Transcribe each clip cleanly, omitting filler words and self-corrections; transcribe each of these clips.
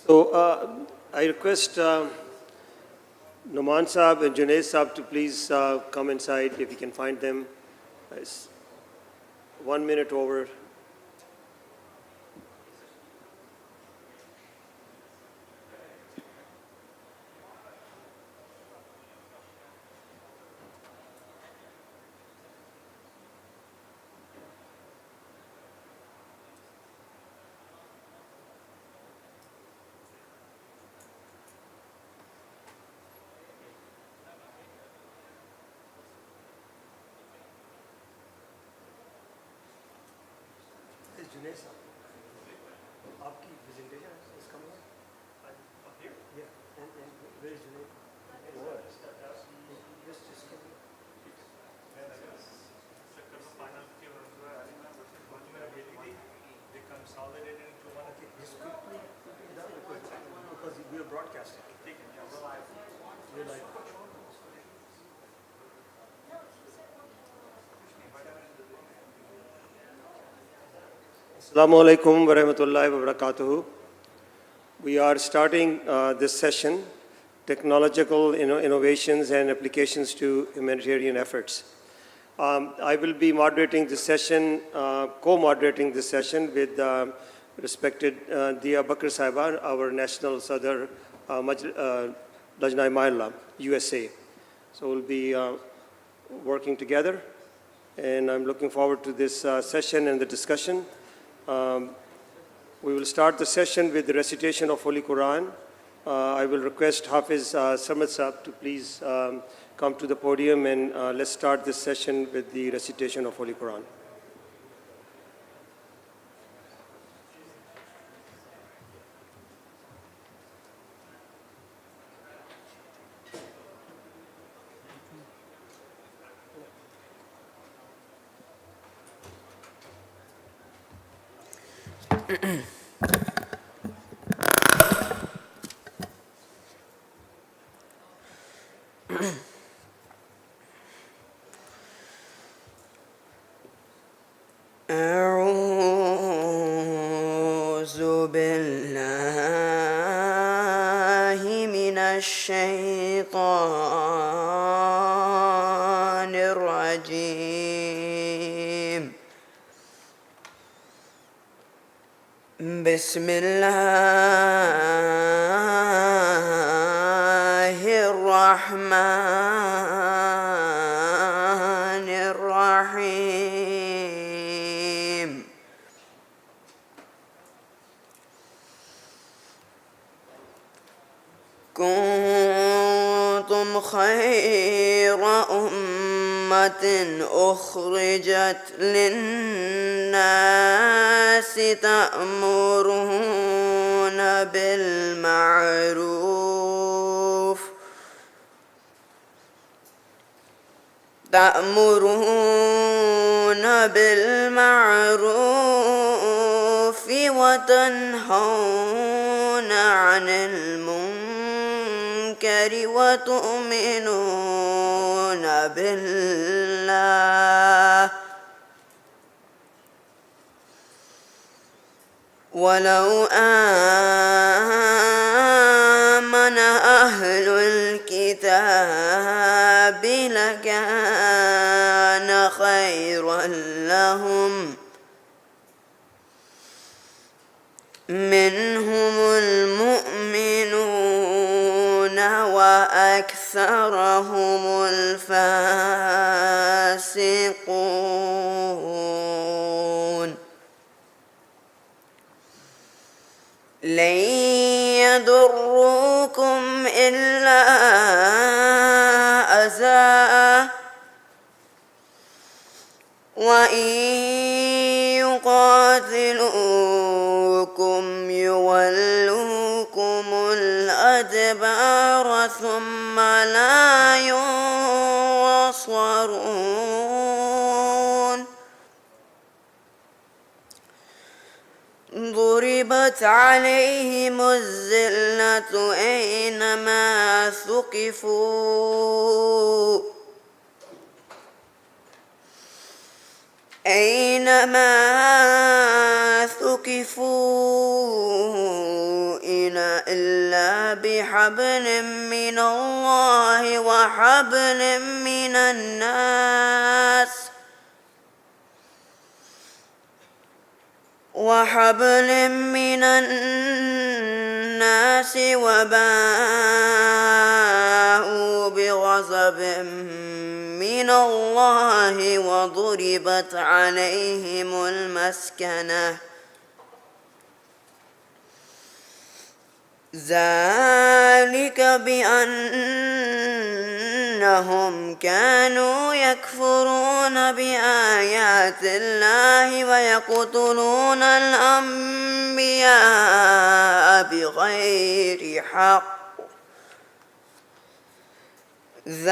So I request Nouman Saab and Junaid Saab to please come inside if you can find them. It's 1 minute over. Junaid Saab, आपकी presentation is coming up here? Yeah, and where is Junaid? Just come here. They consolidated into one. Okay, just quickly down because we are broadcasting. We're live. Assalamu alaikum wa rahmatullahi wa barakatuhu. We are starting this session, Technological Innovations and Applications to Humanitarian Efforts. I will be moderating this session, co-moderating this session with respected Dhiya Bakr Sahiba, our National Sadr, Lajna USA. So we'll be working together, and I'm looking forward to this session and the discussion. We will start the session with the recitation of Holy Quran. I will request Hafiz Samad Saab to please come to the podium, and let's start this session with the recitation of Holy Quran. أعوذ بالله من الشيطان الرجيم بسم الله الرحمن الرحيم كنتم خير أمة أخرجت للناس تأمرون بالمعروف وتنهون عن المنكر وتؤمنون بالله ولو آمن أهل الكتاب لكان خيرا لهم منهم المؤمنون وأكثرهم الفاسقون لن يضروكم إلا أذى وإن يقاتلوكم يولوكم الأدبار ثم لا ينصرون ضربت عليهم الذلة أينما ثقفوا إلا بحبل من الله وحبل من الناس وباءوا بغضب من الله وضربت عليهم المسكنة ذلك بأنهم كانوا يكفرون بآيات الله ويقتلون الأنبياء بغير حق ذلك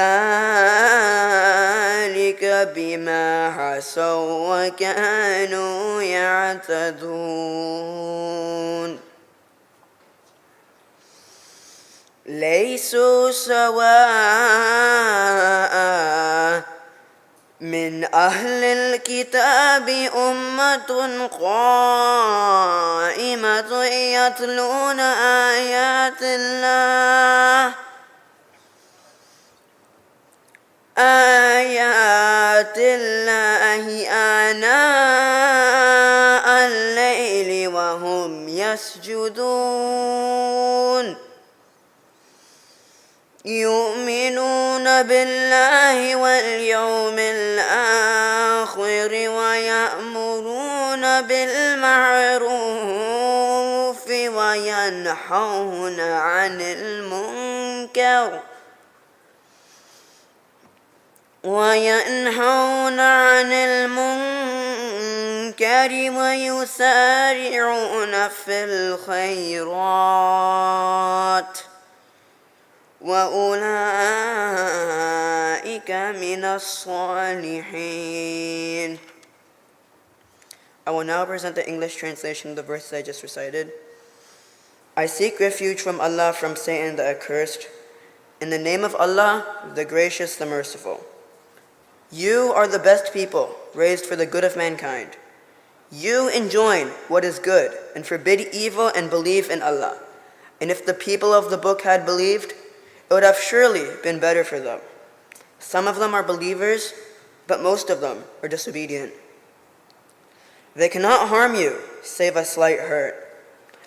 بما عصوا وكانوا يعتدون ليسوا سواء من أهل الكتاب أمة قائمة يتلون آيات الله آناء الليل وهم يسجدون يؤمنون بالله واليوم الآخر ويأمرون بالمعروف وينهون عن المنكر ويسارعون في الخيرات وأولئك من الصالحين. I will now present the English translation of the verse I just recited. I seek refuge from Allah from Satan the accursed. In the name of Allah, the gracious, the merciful. You are the best people, raised for the good of mankind. You enjoin what is good and forbid evil and believe in Allah. And if the people of the book had believed, it would have surely been better for them. Some of them are believers, but most of them are disobedient. They cannot harm you, save a slight hurt.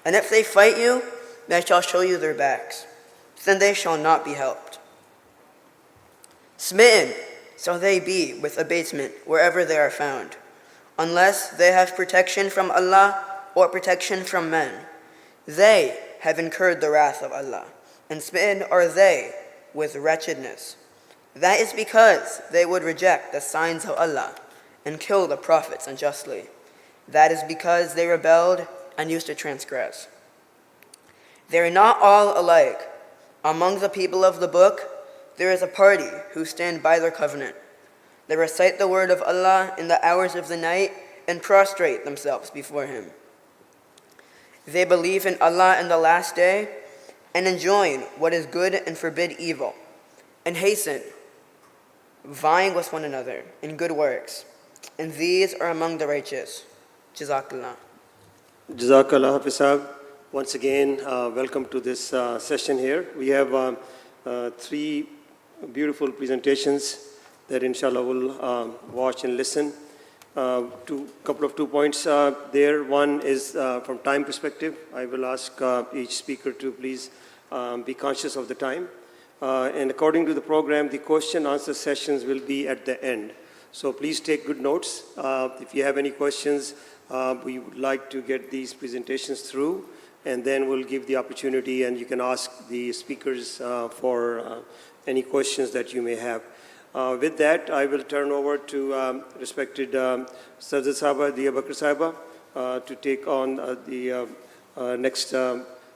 And if they fight you, they shall show you their backs. Then they shall not be helped. Smitten shall they be with abasement wherever they are found, unless they have protection from Allah or protection from men. They have incurred the wrath of Allah, and smitten are they with wretchedness. That is because they would reject the signs of Allah and kill the prophets unjustly. That is because they rebelled and used to transgress. They are not all alike. Among the people of the book, there is a party who stand by their covenant. They recite the word of Allah in the hours of the night and prostrate themselves before Him. They believe in Allah and the last day and enjoin what is good and forbid evil and hasten, vying with one another in good works. And these are among the righteous. Jazakallah. Jazakallah, Hafiz. Once again, welcome to this session here. We have three beautiful presentations that inshallah will watch and listen. Couple of 2 points there. One is from time perspective. I will ask each speaker to please be conscious of the time. And according to the program, the question answer sessions will be at the end. So please take good notes. If you have any questions, we would like to get these presentations through, and then we'll give the opportunity and you can ask the speakers for any questions that you may have. With that, I will turn over to respected Sadr Sahaba, Dhiya Bakr Sahaba, to take on the next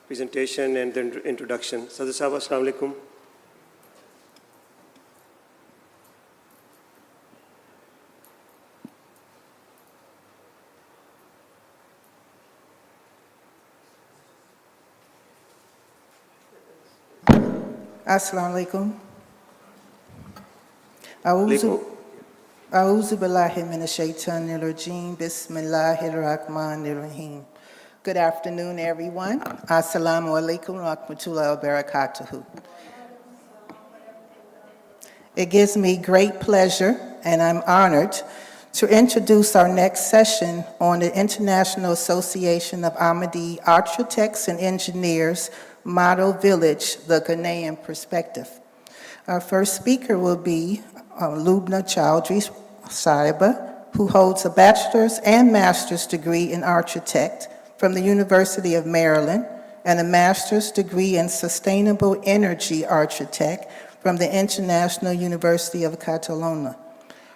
presentation and then introduction. Sadr Sahaba, Assalamu alaikum. Assalamu alaikum. A'udhu billahi minash shaitanir rajim. Bismillahir rahmanir rahim. Good afternoon, everyone. Assalamu alaikum wa rahmatullahi wa barakatuhu. It gives me great pleasure, and I'm honored, to introduce our next session on the International Association of Ahmadi Architects and Engineers Model Village, the Ghanaian Perspective. Our first speaker will be Lubna Chaudhry Saiba, who holds a bachelor's and master's degree in architect from the University of Maryland and a master's degree in sustainable energy architect from the International University of Catalonia.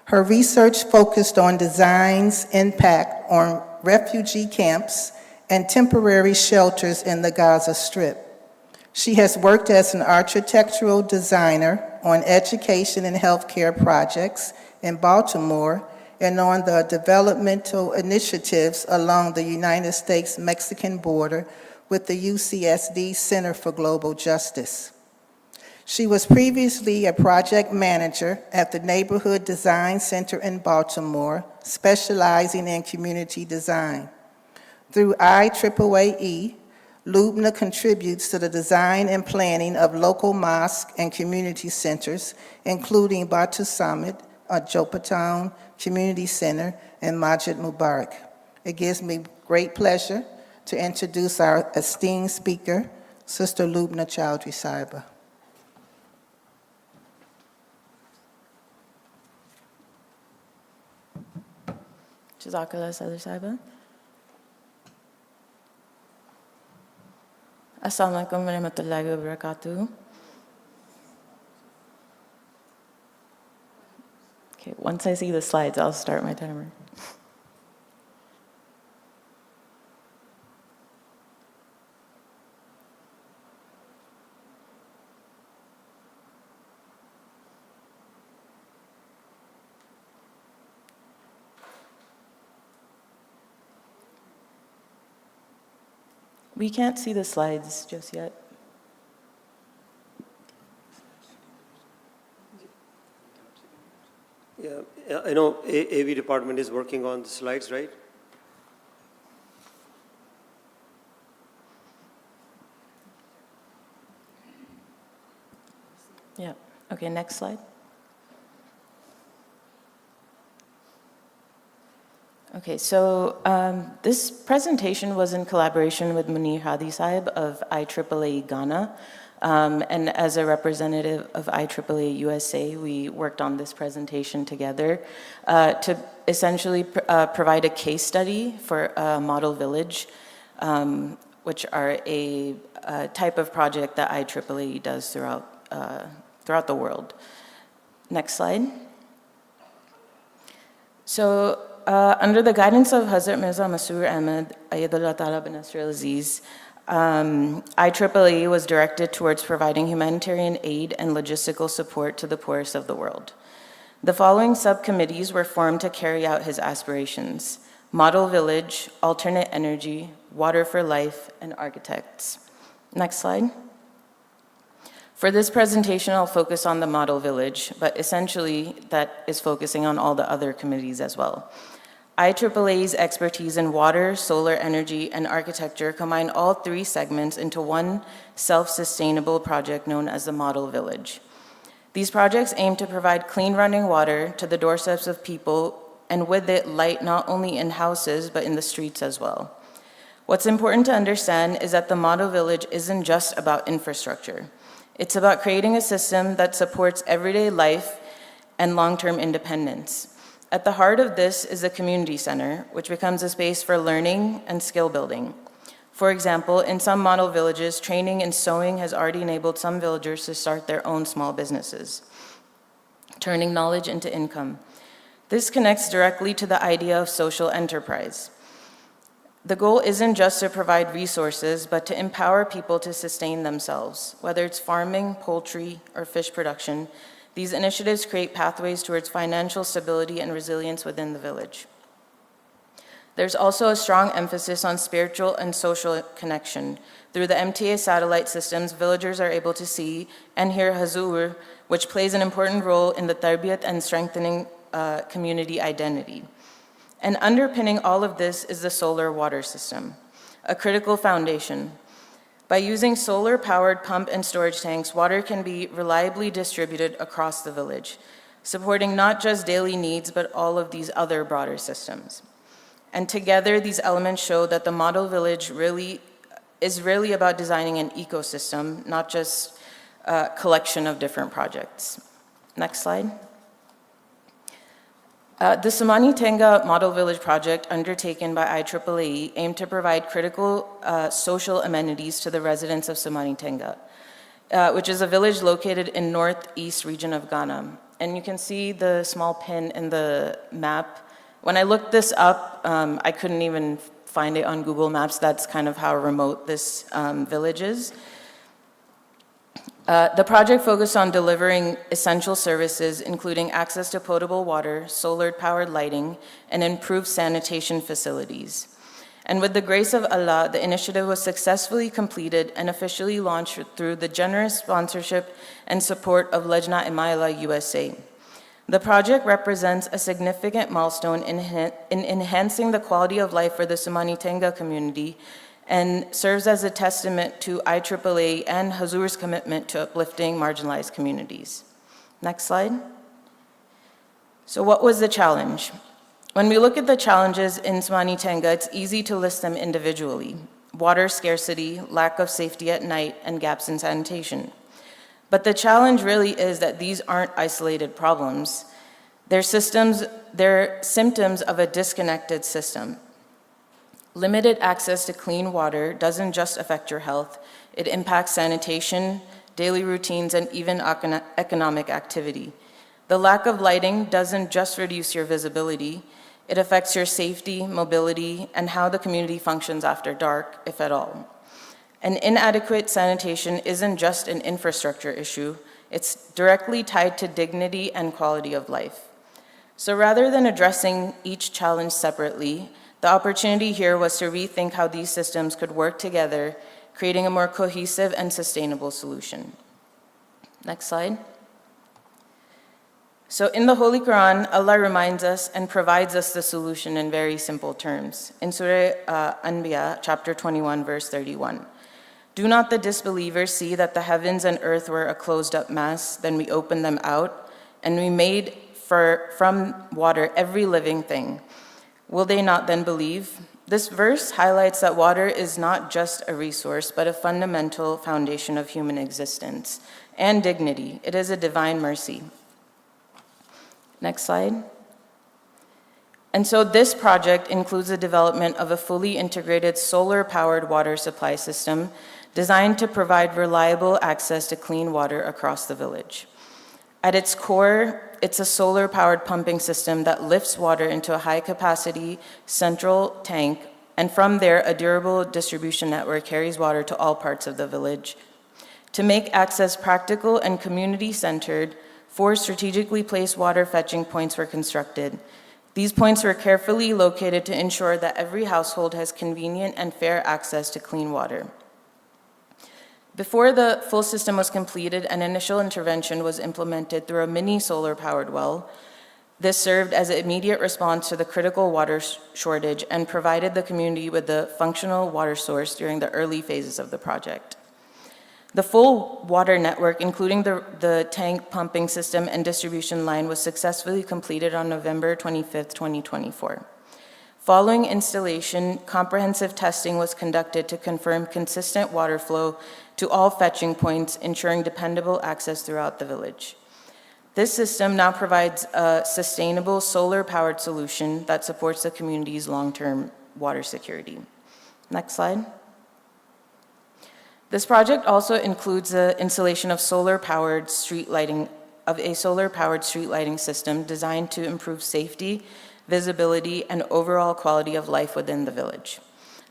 Her research focused on design's impact on refugee camps and temporary shelters in the Gaza Strip. She has worked as an architectural designer on education and healthcare projects in Baltimore and on the developmental initiatives along the United States-Mexican border with the UCSD Center for Global Justice. She was previously a project manager at the Neighborhood Design Center in Baltimore, specializing in community design. Through IAAAE, Lubna contributes to the design and planning of local mosque and community centers, including Batu Summit, Jopatown Community Center, and Masjid Mubarak. It gives me great pleasure to introduce our esteemed speaker, Sister Lubna Chaudhry Saiba. Jazakallah, Sadr Saiba. Assalamu alaikum wa rahmatullahi wa barakatuh. Okay, once I see the slides, I'll start my timer. We can't see the slides just yet. Yeah, I know AV department is working on the slides, right? Yeah, okay, next slide. Okay, so this presentation was in collaboration with Munir Hadi Sahib of IAAAE Ghana. And as a representative of IAAAE USA, we worked on this presentation together to essentially provide a case study for a model village, which are a type of project that IAAAE does throughout the world. Next slide. So, under the guidance of Hazrat Mirza Masroor Ahmad, Ayyadullah Ta'ala bin Nasr al-Aziz, IAAAE was directed towards providing humanitarian aid and logistical support to the poorest of the world. The following subcommittees were formed to carry out his aspirations: Model Village, Alternate Energy, Water for Life, and Architects. Next slide. For this presentation, I'll focus on the Model Village, but essentially that is focusing on all the other committees as well. IAAAE's expertise in water, solar energy, and architecture combine all three segments into one self-sustainable project known as the Model Village. These projects aim to provide clean running water to the doorsteps of people, and with it, light not only in houses, but in the streets as well. What's important to understand is that the Model Village isn't just about infrastructure. It's about creating a system that supports everyday life and long-term independence. At the heart of this is the community center, which becomes a space for learning and skill building. For example, in some model villages, training in sewing has already enabled some villagers to start their own small businesses, turning knowledge into income. This connects directly to the idea of social enterprise. The goal isn't just to provide resources, but to empower people to sustain themselves, whether it's farming, poultry, or fish production. These initiatives create pathways towards financial stability and resilience within the village. There's also a strong emphasis on spiritual and social connection. Through the MTA satellite systems, villagers are able to see and hear Hazur, which plays an important role in the tarbiyat and strengthening community identity. And underpinning all of this is the solar water system. a critical foundation. By using solar-powered pump and storage tanks, water can be reliably distributed across the village, supporting not just daily needs, but all of these other broader systems. And together, these elements show that the model village is really about designing an ecosystem, not just a collection of different projects. Next slide. The Somani Tenga Model Village project undertaken by IAAAE aimed to provide critical social amenities to the residents of Somani Tenga, which is a village located in northeast region of Ghana. And you can see the small pin in the map. When I looked this up, I couldn't even find it on Google Maps. That's kind of how remote this village is. The project focused on delivering essential services, including access to potable water, solar-powered lighting, and improved sanitation facilities. And with the grace of Allah, the initiative was successfully completed and officially launched through the generous sponsorship and support of Lajna Imaila USA. The project represents a significant milestone in enhancing the quality of life for the Somani Tenga community and serves as a testament to IAAAE and Hazur's commitment to uplifting marginalized communities. Next slide. So what was the challenge? When we look at the challenges in Somani Tenga, it's easy to list them individually: water scarcity, lack of safety at night, and gaps in sanitation. But the challenge really is that these aren't isolated problems. They're symptoms of a disconnected system. Limited access to clean water doesn't just affect your health, it impacts sanitation, daily routines, and even economic activity. The lack of lighting doesn't just reduce your visibility, it affects your safety, mobility, and how the community functions after dark, if at all. An inadequate sanitation isn't just an infrastructure issue, it's directly tied to dignity and quality of life. So rather than addressing each challenge separately, the opportunity here was to rethink how these systems could work together, creating a more cohesive and sustainable solution. Next slide. So in the Holy Quran, Allah reminds us and provides us the solution in very simple terms. In Surah Anbiya, chapter 21, verse 31. Do not the disbelievers see that the heavens and earth were a closed-up mass, then we opened them out, and we made from water every living thing. Will they not then believe? This verse highlights that water is not just a resource, but a fundamental foundation of human existence and dignity. It is a divine mercy. Next slide. And so this project includes the development of a fully integrated solar-powered water supply system designed to provide reliable access to clean water across the village. At its core, it's a solar-powered pumping system that lifts water into a high-capacity central tank, and from there, a durable distribution network carries water to all parts of the village. To make access practical and community-centered, 4 strategically placed water fetching points were constructed. These points were carefully located to ensure that every household has convenient and fair access to clean water. Before the full system was completed, an initial intervention was implemented through a mini solar-powered well. This served as an immediate response to the critical water shortage and provided the community with the functional water source during the early phases of the project. The full water network, including the tank pumping system and distribution line, was successfully completed on November 25th, 2024. Following installation, comprehensive testing was conducted to confirm consistent water flow to all fetching points, ensuring dependable access throughout the village. This system now provides a sustainable solar-powered solution that supports the community's long-term water security. Next slide. This project also includes the installation of a solar-powered street lighting system designed to improve safety, visibility, and overall quality of life within the village.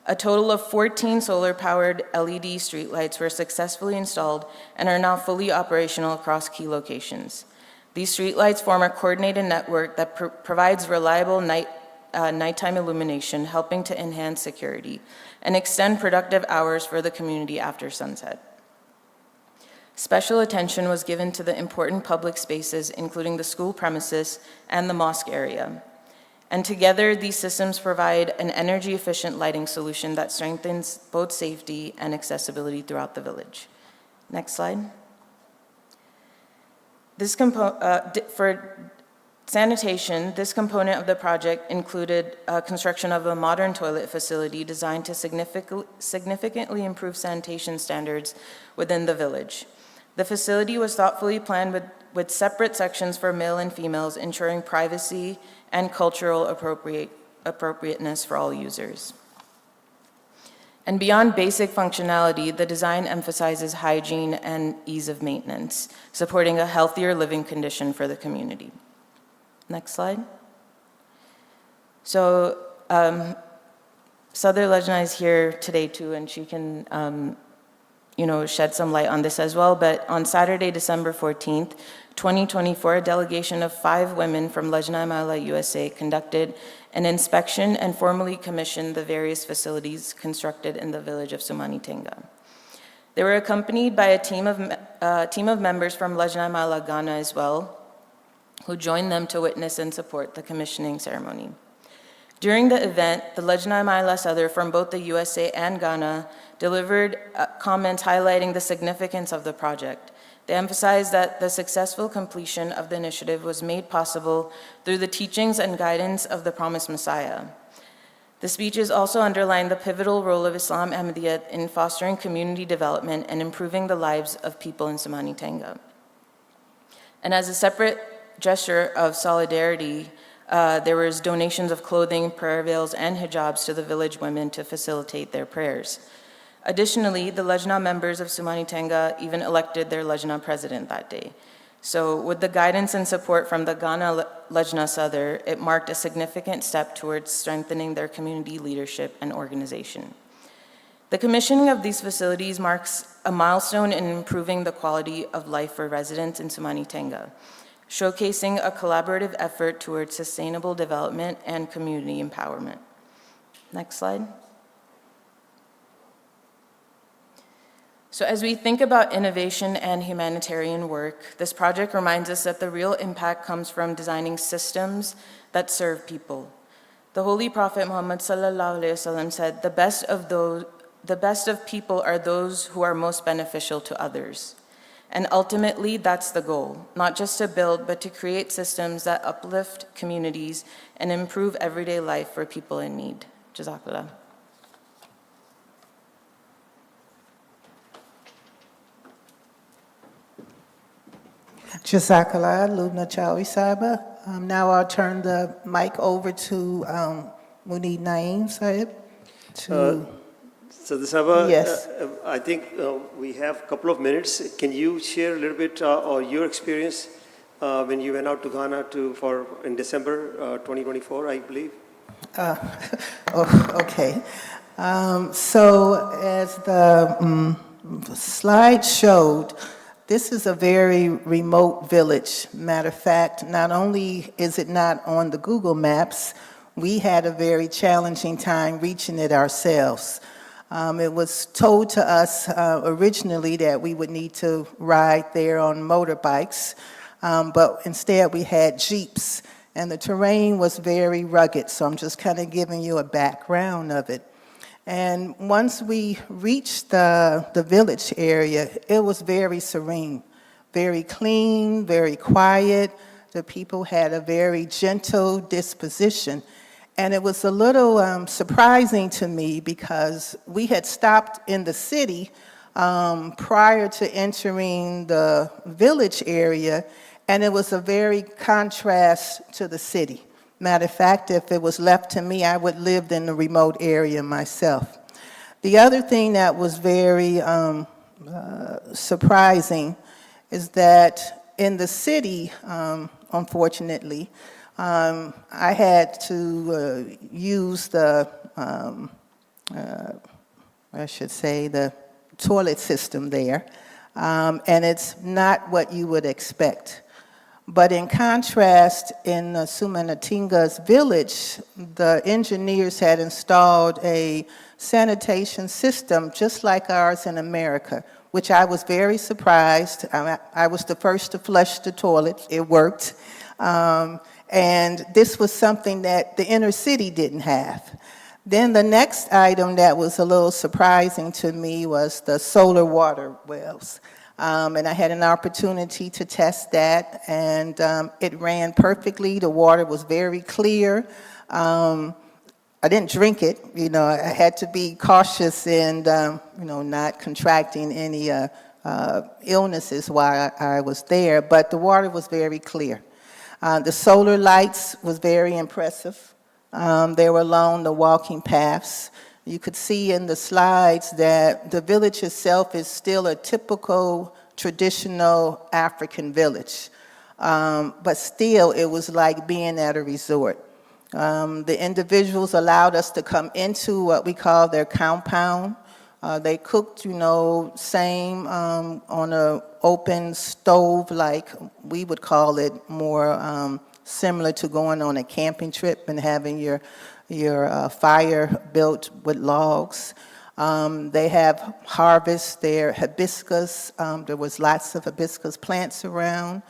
A total of 14 solar-powered LED streetlights were successfully installed and are now fully operational across key locations. These streetlights form a coordinated network that provides reliable nighttime illumination, helping to enhance security and extend productive hours for the community after sunset. Special attention was given to the important public spaces, including the school premises and the mosque area. And together, these systems provide an energy-efficient lighting solution that strengthens both safety and accessibility throughout the village. Next slide. For sanitation, this component of the project included construction of a modern toilet facility designed to significantly improve sanitation standards within the village. The facility was thoughtfully planned with separate sections for male and females, ensuring privacy and cultural appropriateness for all users. And beyond basic functionality, the design emphasizes hygiene and ease of maintenance, supporting a healthier living condition for the community. Next slide. So Sadr Lajna is here today too, and she can shed some light on this as well. But on Saturday, December 14th, 2024, a delegation of 5 women from Lajna Mala USA conducted an inspection and formally commissioned the various facilities constructed in the village of Sumanitenga. They were accompanied by a team of members from Lajna Mala Ghana as well, who joined them to witness and support the commissioning ceremony. During the event, the Lajna Mala Sadr from both the USA and Ghana delivered comments highlighting the significance of the project. They emphasized that the successful completion of the initiative was made possible through the teachings and guidance of the promised Messiah. The speeches also underlined the pivotal role of Islam Ahmadiyya in fostering community development and improving the lives of people in Sumanitenga. And as a separate gesture of solidarity, there was donations of clothing, prayer veils, and hijabs to the village women to facilitate their prayers. Additionally, the Lajna members of Sumanitenga even elected their Lajna president that day. So with the guidance and support from the Ghana Lajna Sadr, it marked a significant step towards strengthening their community leadership and organization. The commissioning of these facilities marks a milestone in improving the quality of life for residents in Sumanitenga, showcasing a collaborative effort towards sustainable development and community empowerment. Next slide. So as we think about innovation and humanitarian work, this project reminds us that the real impact comes from designing systems that serve people. The Holy Prophet Muhammad ﷺ said, the best of people are those who are most beneficial to others. And ultimately, that's the goal, not just to build, but to create systems that uplift communities and improve everyday life for people in need. Jazakallah. Jazakallah, Lubna Chaudhry Sahaba. Now I'll turn the mic over to Munir Naeem Sahib. So the Sahaba, Yes. I think we have a couple of minutes. Can you share a little bit or your experience when you went out to Ghana in December 2024, I believe? Okay. So as the slide showed, this is a very remote village. Matter of fact, not only is it not on the Google Maps, we had a very challenging time reaching it ourselves. It was told to us originally that we would need to ride there on motorbikes, but instead we had Jeeps, and the terrain was very rugged, so I'm just kind of giving you a background of it. And once we reached the village area, it was very serene, very clean, very quiet. The people had a very gentle disposition. And it was a little surprising to me because we had stopped in the city prior to entering the village area, and it was a very contrast to the city. Matter of fact, if it was left to me, I would live in the remote area myself. The other thing that was very surprising is that in the city, unfortunately, I had to use the toilet system there, and it's not what you would expect. But in contrast, in Sumanitenga's village, the engineers had installed a sanitation system just like ours in America, which I was very surprised. I was the first to flush the toilet. It worked. And this was something that the inner city didn't have. Then the next item that was a little surprising to me was the solar water wells. And I had an opportunity to test that, and it ran perfectly. The water was very clear. I didn't drink it. I had to be cautious and, not contracting any illnesses while I was there, but the water was very clear. The solar lights was very impressive. They were along the walking paths. You could see in the slides that the village itself is still a typical traditional African village. But still, it was like being at a resort. The individuals allowed us to come into what we call their compound. They cooked, same on an open stove, like we would call it, more similar to going on a camping trip and having your fire built with logs. They have harvest their hibiscus. There was lots of hibiscus plants around.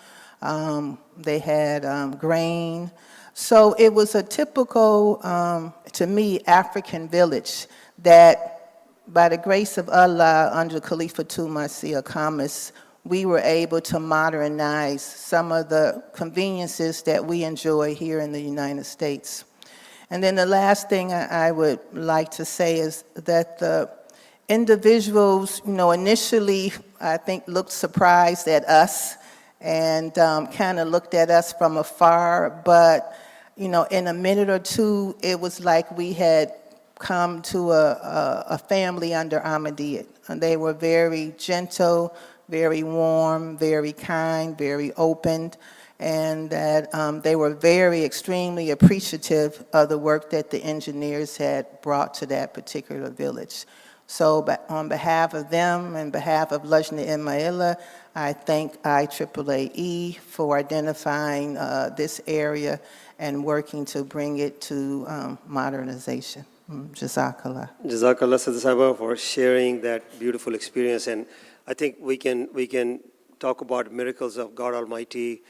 They had grain. So it was a typical, to me, African village that, by the grace of Allah, under Khalifa Masih Khamis, we were able to modernize some of the conveniences that we enjoy here in the United States. And then the last thing I would like to say is that the individuals, initially, I think, looked surprised at us and kind of looked at us from afar, but, in a minute or two, it was like we had come to a family under Ahmadiyya. And they were very gentle, very warm, very kind, very open, and that they were very extremely appreciative of the work that the engineers had brought to that particular village. So on behalf of them and behalf of Lajna Ismaila, I thank IAAAE for identifying this area and working to bring it to modernization. Jazakallah. Jazakallah, Sadr Sahaba, for sharing that beautiful experience. And I think we can talk about miracles of God Almighty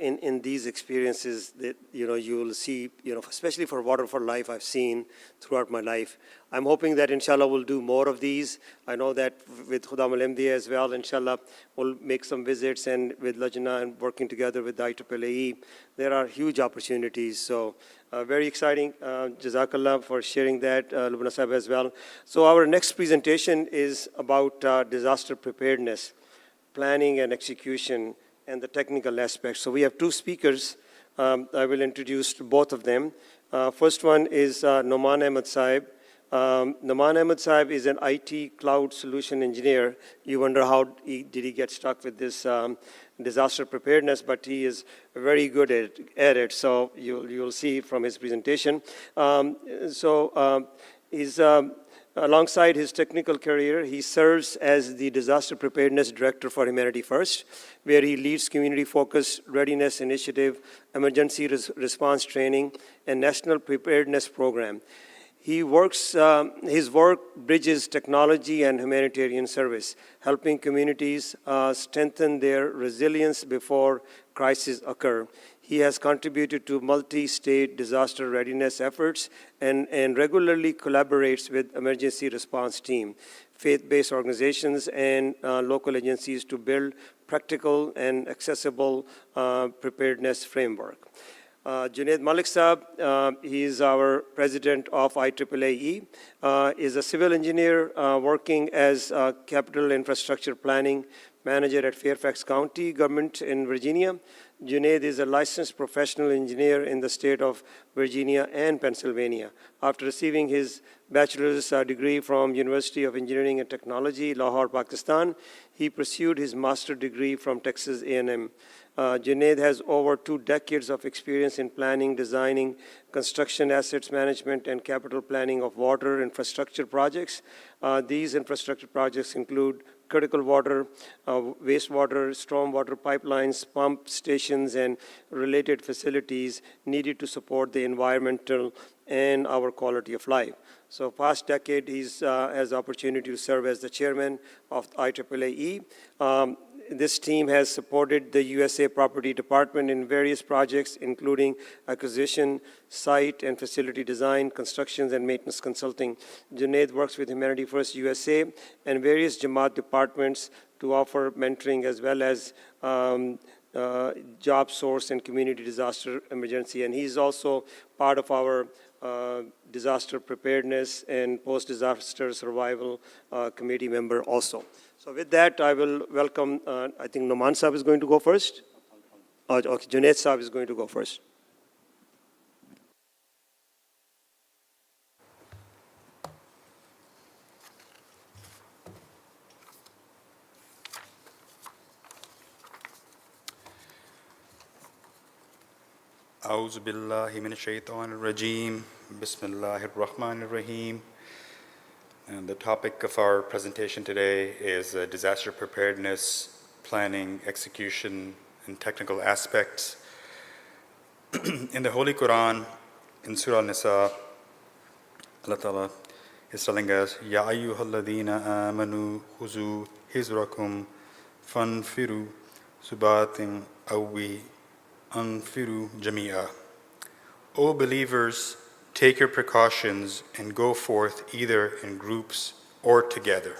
in these experiences that you will see, especially for Water for Life, I've seen throughout my life. I'm hoping that inshallah we'll do more of these. I know that with Khudam al-Ahmadiyya as well, inshallah we'll make some visits, and with Lajna and working together with the IAAAE, there are huge opportunities. So very exciting. Jazakallah for sharing that, Lubna Sahib as well. So our next presentation is about disaster preparedness, planning and execution, and the technical aspects. So we have two speakers. I will introduce both of them. First one is Nouman Ahmed Sahib. Nouman Ahmed Sahib is an IT cloud solution engineer. You wonder how did he get stuck with this disaster preparedness, but he is very good at it. So you'll see from his presentation. He's alongside his technical career, he serves as the Disaster Preparedness Director for Humanity First, where he leads community-focused readiness initiative, emergency response training, and national preparedness program. His work bridges technology and humanitarian service, helping communities strengthen their resilience before crises occur. He has contributed to multi-state disaster readiness efforts and regularly collaborates with emergency response team, faith-based organizations, and local agencies to build practical and accessible preparedness framework. Junaid Malik Saab, he is our president of IAAAE, is a civil engineer working as capital infrastructure planning manager at Fairfax County government in Virginia. Junaid is a licensed professional engineer in the state of Virginia and Pennsylvania. After receiving his bachelor's degree from University of Engineering and Technology, Lahore, Pakistan, he pursued his master's degree from Texas A&M. Junaid has over 2 decades of experience in planning, designing, construction, assets management, and capital planning of water infrastructure projects. These infrastructure projects include critical water, wastewater, stormwater pipelines, pump stations, and related facilities needed to support the environmental and our quality of life. So past decade, he's has the opportunity to serve as the chairman of IAAAE. this team has supported the USA Property Department in various projects, including acquisition, site and facility design, constructions, and maintenance consulting. Junaid works with Humanity First USA and various Jamaat departments to offer mentoring as well as job source and community disaster emergency. And he's also part of our disaster preparedness and post-disaster survival committee member also. So with that, I will welcome, I think Nouman Sahib is going to go first. Okay, Junaid Sahib is going to go first. A'udhu billahi minash shaitanir rajim. Bismillahir rahmanir rahim. And the topic of our presentation today is disaster preparedness, planning, execution, and technical aspects. In the Holy Quran, in Surah An-Nisa, Allah Ta'ala is telling us, Ya ayyuhalladhina amanu khuzu hizrakum fanfiru subatin awwi anfiru jami'a. O believers, take your precautions and go forth either in groups or together.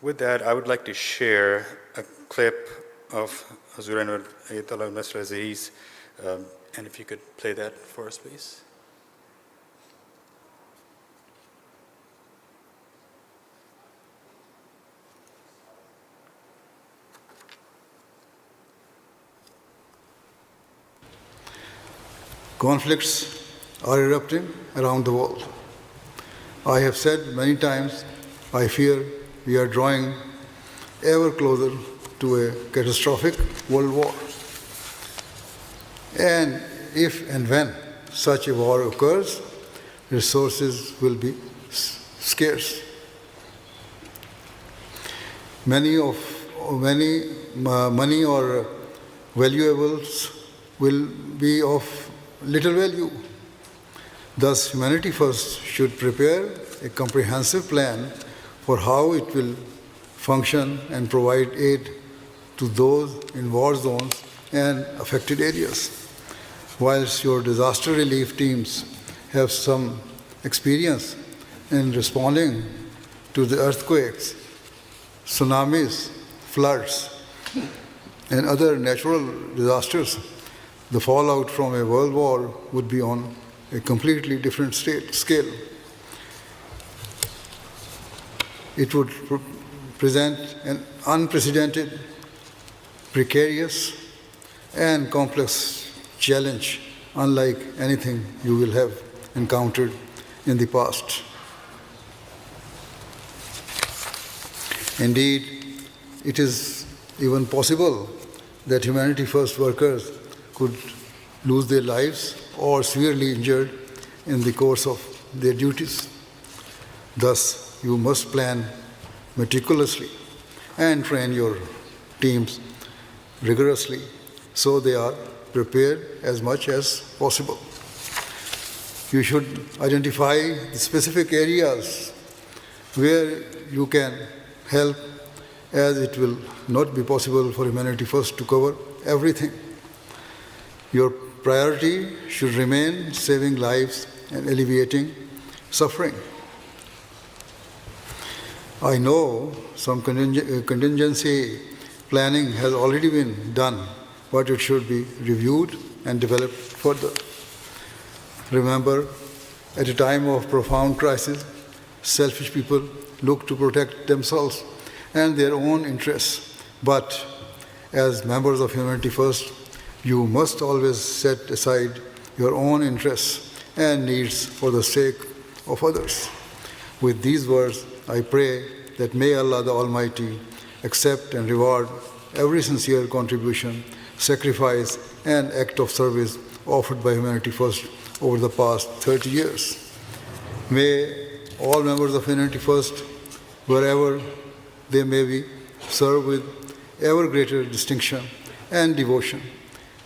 With that, I would like to share a clip of Hazur Anwar Ayatollah Nasr Aziz, and if you could play that for us, please. Conflicts are erupting around the world. I have said many times, I fear we are drawing ever closer to a catastrophic world war. And if and when such a war occurs, resources will be scarce. Money or valuables will be of little value. Thus, Humanity First should prepare a comprehensive plan for how it will function and provide aid to those in war zones and affected areas. Whilst your disaster relief teams have some experience in responding to the earthquakes, tsunamis, floods, and other natural disasters, the fallout from a world war would be on a completely different scale. It would present an unprecedented, precarious, and complex challenge unlike anything you will have encountered in the past. Indeed, it is even possible that Humanity First workers could lose their lives or severely injured in the course of their duties. Thus, you must plan meticulously and train your teams rigorously so they are prepared as much as possible. You should identify the specific areas where you can help, as it will not be possible for Humanity First to cover everything. Your priority should remain saving lives and alleviating suffering. I know some contingency planning has already been done, but it should be reviewed and developed further. Remember, at a time of profound crisis, selfish people look to protect themselves and their own interests. But as members of Humanity First, you must always set aside your own interests and needs for the sake of others. With these words, I pray that may Allah the Almighty accept and reward every sincere contribution, sacrifice, and act of service offered by Humanity First over the past 30 years. May all members of Humanity First, wherever they may be, serve with ever greater distinction and devotion.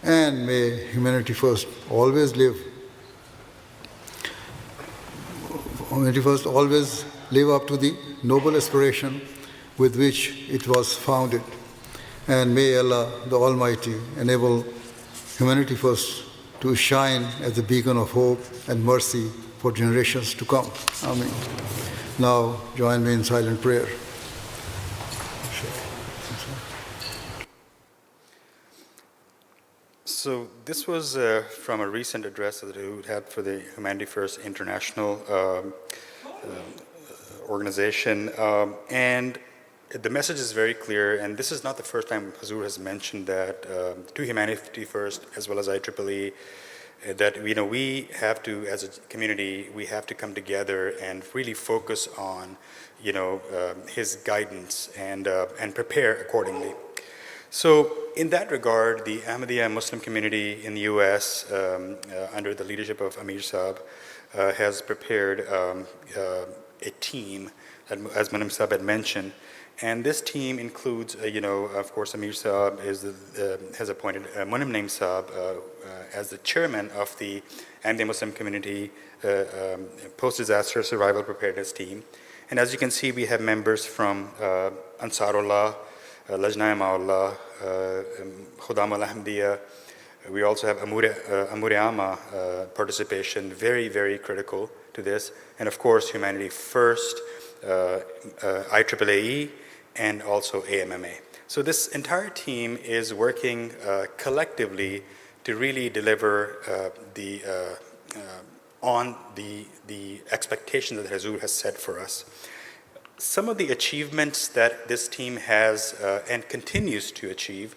And may Humanity First always live up to the noble aspiration with which it was founded. And may Allah, the Almighty, enable humanity first to shine as a beacon of hope and mercy for generations to come. Amen. Now, join me in silent prayer. So this was from a recent address that we had for the Humanity First International organization. And the message is very clear, and this is not the first time Hazur has mentioned that to Humanity First, as well as IAAAE, that we have to, as a community, we have to come together and really focus on his guidance and prepare accordingly. So in that regard, the Ahmadiyya Muslim community in the US, under the leadership of Amir Saab, has prepared a team, as Munum Saab had mentioned. And this team includes, of course, Amir Saab has appointed Munum Saab as the chairman of the Ahmadiyya Muslim community post-disaster survival preparedness team. And as you can see, we have members from Ansarullah, Lajna Ma'ullah, Khudam al-Ahmadiyya. We also have Amuriama participation, very, very critical to this. And of course, Humanity First, IAAAE, and also AMMA. So this entire team is working collectively to really deliver on the expectations that Hazur has set for us. Some of the achievements that this team has and continues to achieve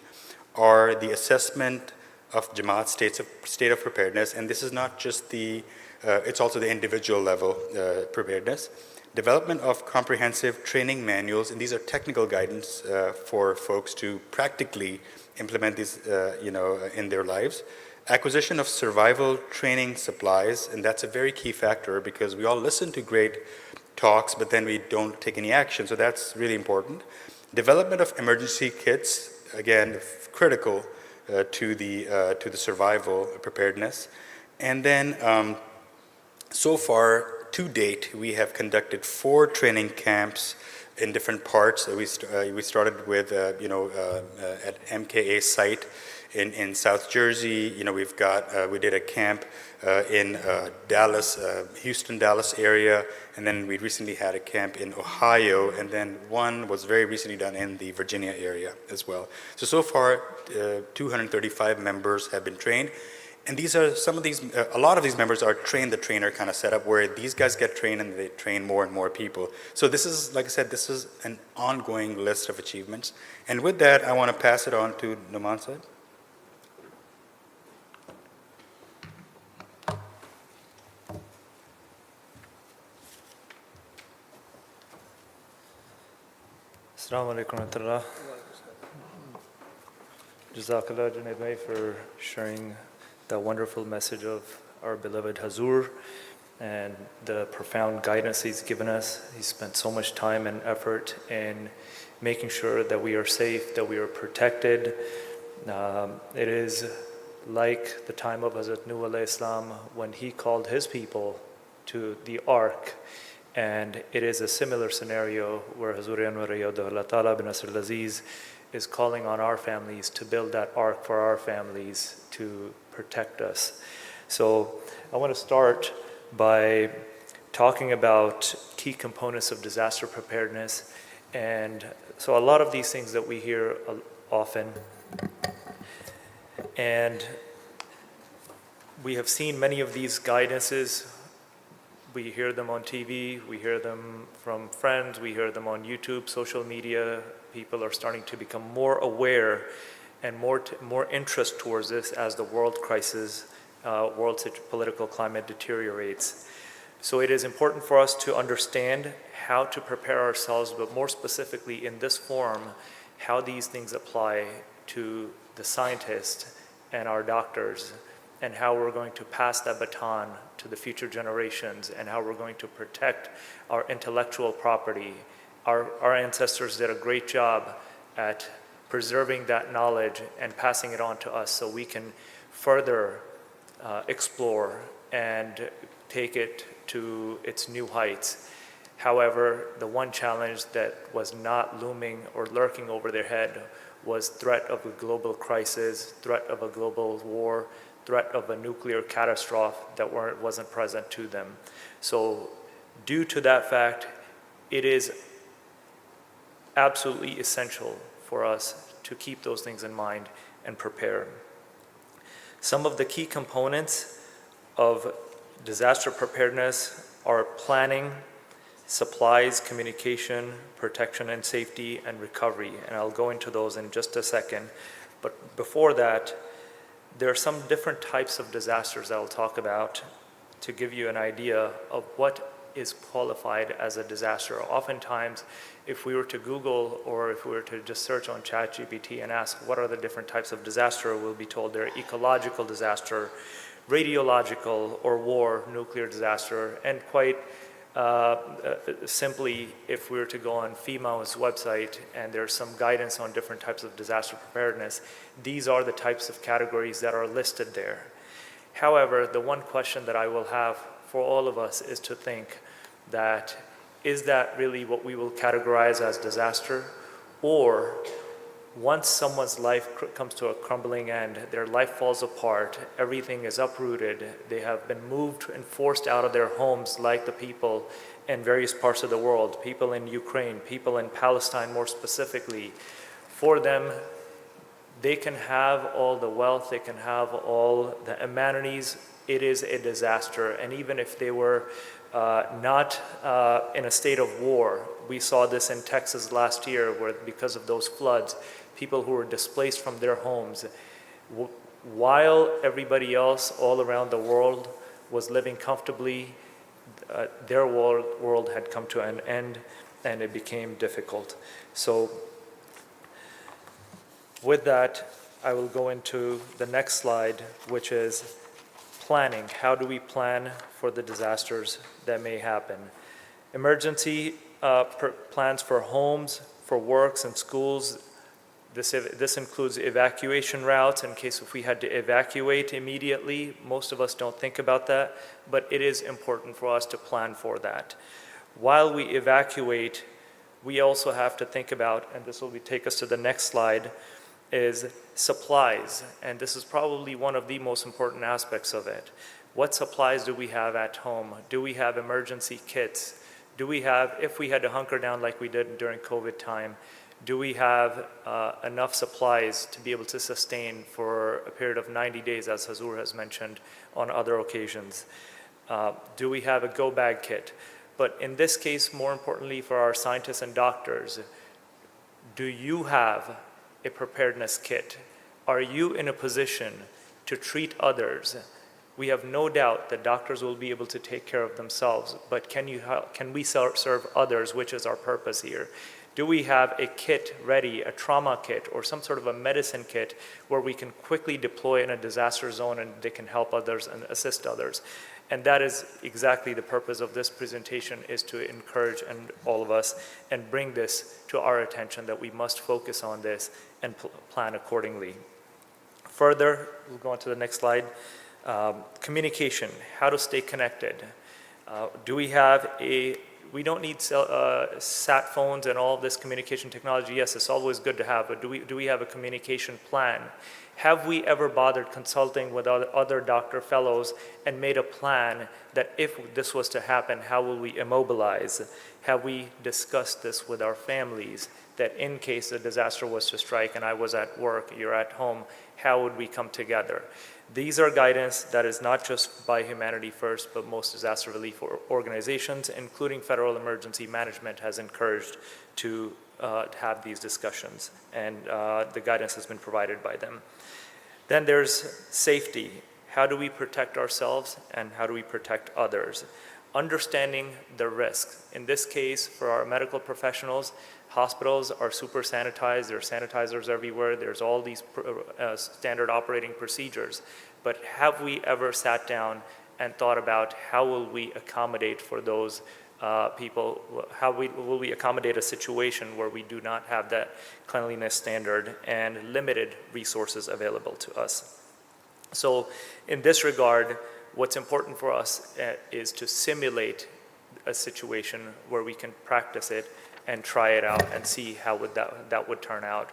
are the assessment of Jamaat's state of preparedness, and this is not just it's also the individual level preparedness. Development of comprehensive training manuals, and these are technical guidance for folks to practically implement these in their lives. Acquisition of survival training supplies, and that's a very key factor because we all listen to great talks, but then we don't take any action, so that's really important. Development of emergency kits, again, critical to the survival preparedness. And then so far, to date, we have conducted 4 training camps in different parts. We started with, at MKA site in South Jersey. We did a camp in Dallas, Houston, Dallas area, and then we recently had a camp in Ohio, and then one was very recently done in the Virginia area as well. So far, 235 members have been trained. And these are a lot of these members are train-the-trainer kind of setup where these guys get trained and they train more and more people. So this is, like I said, this is an ongoing list of achievements. And with that, I want to pass it on to Nouman Saab. Assalamu alaikum wa rahmatullah. Jazakallah, Junaid, for sharing the wonderful message of our beloved Hazur and the profound guidance he's given us. He spent so much time and effort in making sure that we are safe, that we are protected. It is like the time of Hazrat Nuh alayhi salam when he called his people to the ark. And it is a similar scenario where Hazur Allah Ta'ala bin Nasr al-Aziz is calling on our families to build that ark for our families to protect us. So I want to start by talking about key components of disaster preparedness. And so a lot of these things that we hear often, and we have seen many of these guidances. We hear them on TV, we hear them from friends, we hear them on YouTube, social media. People are starting to become more aware and more interest towards this as the world crisis, world political climate deteriorates. So it is important for us to understand how to prepare ourselves, but more specifically in this forum, how these things apply to the scientists and our doctors, and how we're going to pass that baton to the future generations, and how we're going to protect our intellectual property. Our ancestors did a great job at preserving that knowledge and passing it on to us so we can further explore and take it to its new heights. However, the one challenge that was not looming or lurking over their head was threat of a global crisis, threat of a global war, threat of a nuclear catastrophe that wasn't present to them. So due to that fact, it is absolutely essential for us to keep those things in mind and prepare. Some of the key components of disaster preparedness are planning, supplies, communication, protection and safety, and recovery. And I'll go into those in just a second. But before that, there are some different types of disasters I'll talk about to give you an idea of what is qualified as a disaster. Oftentimes, if we were to Google or if we were to just search on ChatGPT and ask what are the different types of disaster, we'll be told they're ecological disaster, radiological, or war, nuclear disaster, and quite simply, if we were to go on FEMA's website and there's some guidance on different types of disaster preparedness, these are the types of categories that are listed there. However, the one question that I will have for all of us is to think that, is that really what we will categorize as disaster? Or once someone's life comes to a crumbling end, their life falls apart, everything is uprooted, they have been moved and forced out of their homes like the people in various parts of the world, people in Ukraine, people in Palestine more specifically. For them, they can have all the wealth, they can have all the amenities, it is a disaster. And even if they were not in a state of war, we saw this in Texas last year where because of those floods, people who were displaced from their homes, while everybody else all around the world was living comfortably, their world had come to an end and it became difficult. So with that, I will go into the next slide, which is planning. How do we plan for the disasters that may happen? Emergency plans for homes, for works and schools. This includes evacuation routes in case if we had to evacuate immediately. Most of us don't think about that, but it is important for us to plan for that. While we evacuate, we also have to think about, and this will take us to the next slide, is supplies. And this is probably one of the most important aspects of it. What supplies do we have at home? Do we have emergency kits? Do we have, if we had to hunker down like we did during COVID time, do we have enough supplies to be able to sustain for a period of 90 days, as Hazur has mentioned on other occasions? Do we have a go bag kit? But in this case, more importantly for our scientists and doctors, do you have a preparedness kit? Are you in a position to treat others? We have no doubt that doctors will be able to take care of themselves, but can we serve others, which is our purpose here? Do we have a kit ready, a trauma kit or some sort of a medicine kit where we can quickly deploy in a disaster zone and they can help others and assist others? And that is exactly the purpose of this presentation, is to encourage all of us and bring this to our attention that we must focus on this and plan accordingly. Further, we'll go on to the next slide. Communication, how to stay connected. We don't need sat phones and all this communication technology. Yes, it's always good to have, but do we have a communication plan? Have we ever bothered consulting with other doctor fellows and made a plan that if this was to happen, how will we immobilize? Have we discussed this with our families, that in case a disaster was to strike and I was at work, you're at home, how would we come together? These are guidance that is not just by Humanity First, but most disaster relief organizations, including Federal Emergency Management, has encouraged to have these discussions, and the guidance has been provided by them. Then there's safety. How do we protect ourselves and how do we protect others? Understanding the risks. In this case, for our medical professionals, hospitals are super sanitized, there are sanitizers everywhere, there's all these standard operating procedures. But have we ever sat down and thought about how will we accommodate for those people, will we accommodate a situation where we do not have that cleanliness standard and limited resources available to us? So in this regard, what's important for us is to simulate a situation where we can practice it and try it out and see how that would turn out.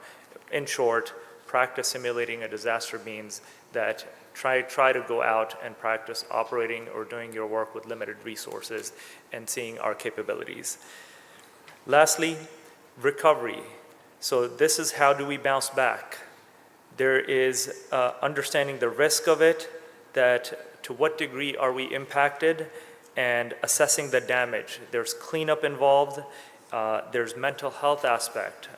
in short, practice simulating a disaster means that try to go out and practice operating or doing your work with limited resources and seeing our capabilities. Lastly, recovery. So this is how do we bounce back. There is understanding the risk of it, that to what degree are we impacted, and assessing the damage. There's cleanup involved, there's mental health aspect,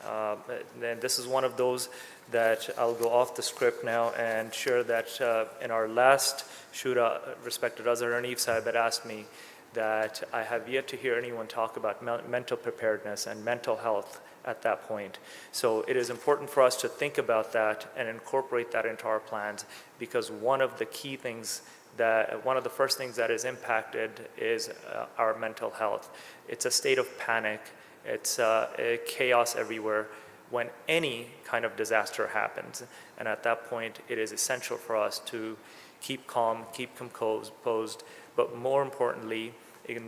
and this is one of those that I'll go off the script now and share that in our last shura, respected Azhar Hanif Sahib had asked me that I have yet to hear anyone talk about mental preparedness and mental health at that point. So it is important for us to think about that and incorporate that into our plans, because one of the key things one of the first things that is impacted is our mental health. It's a state of panic. It's chaos everywhere when any kind of disaster happens. And at that point, it is essential for us to keep calm, keep composed, but more importantly,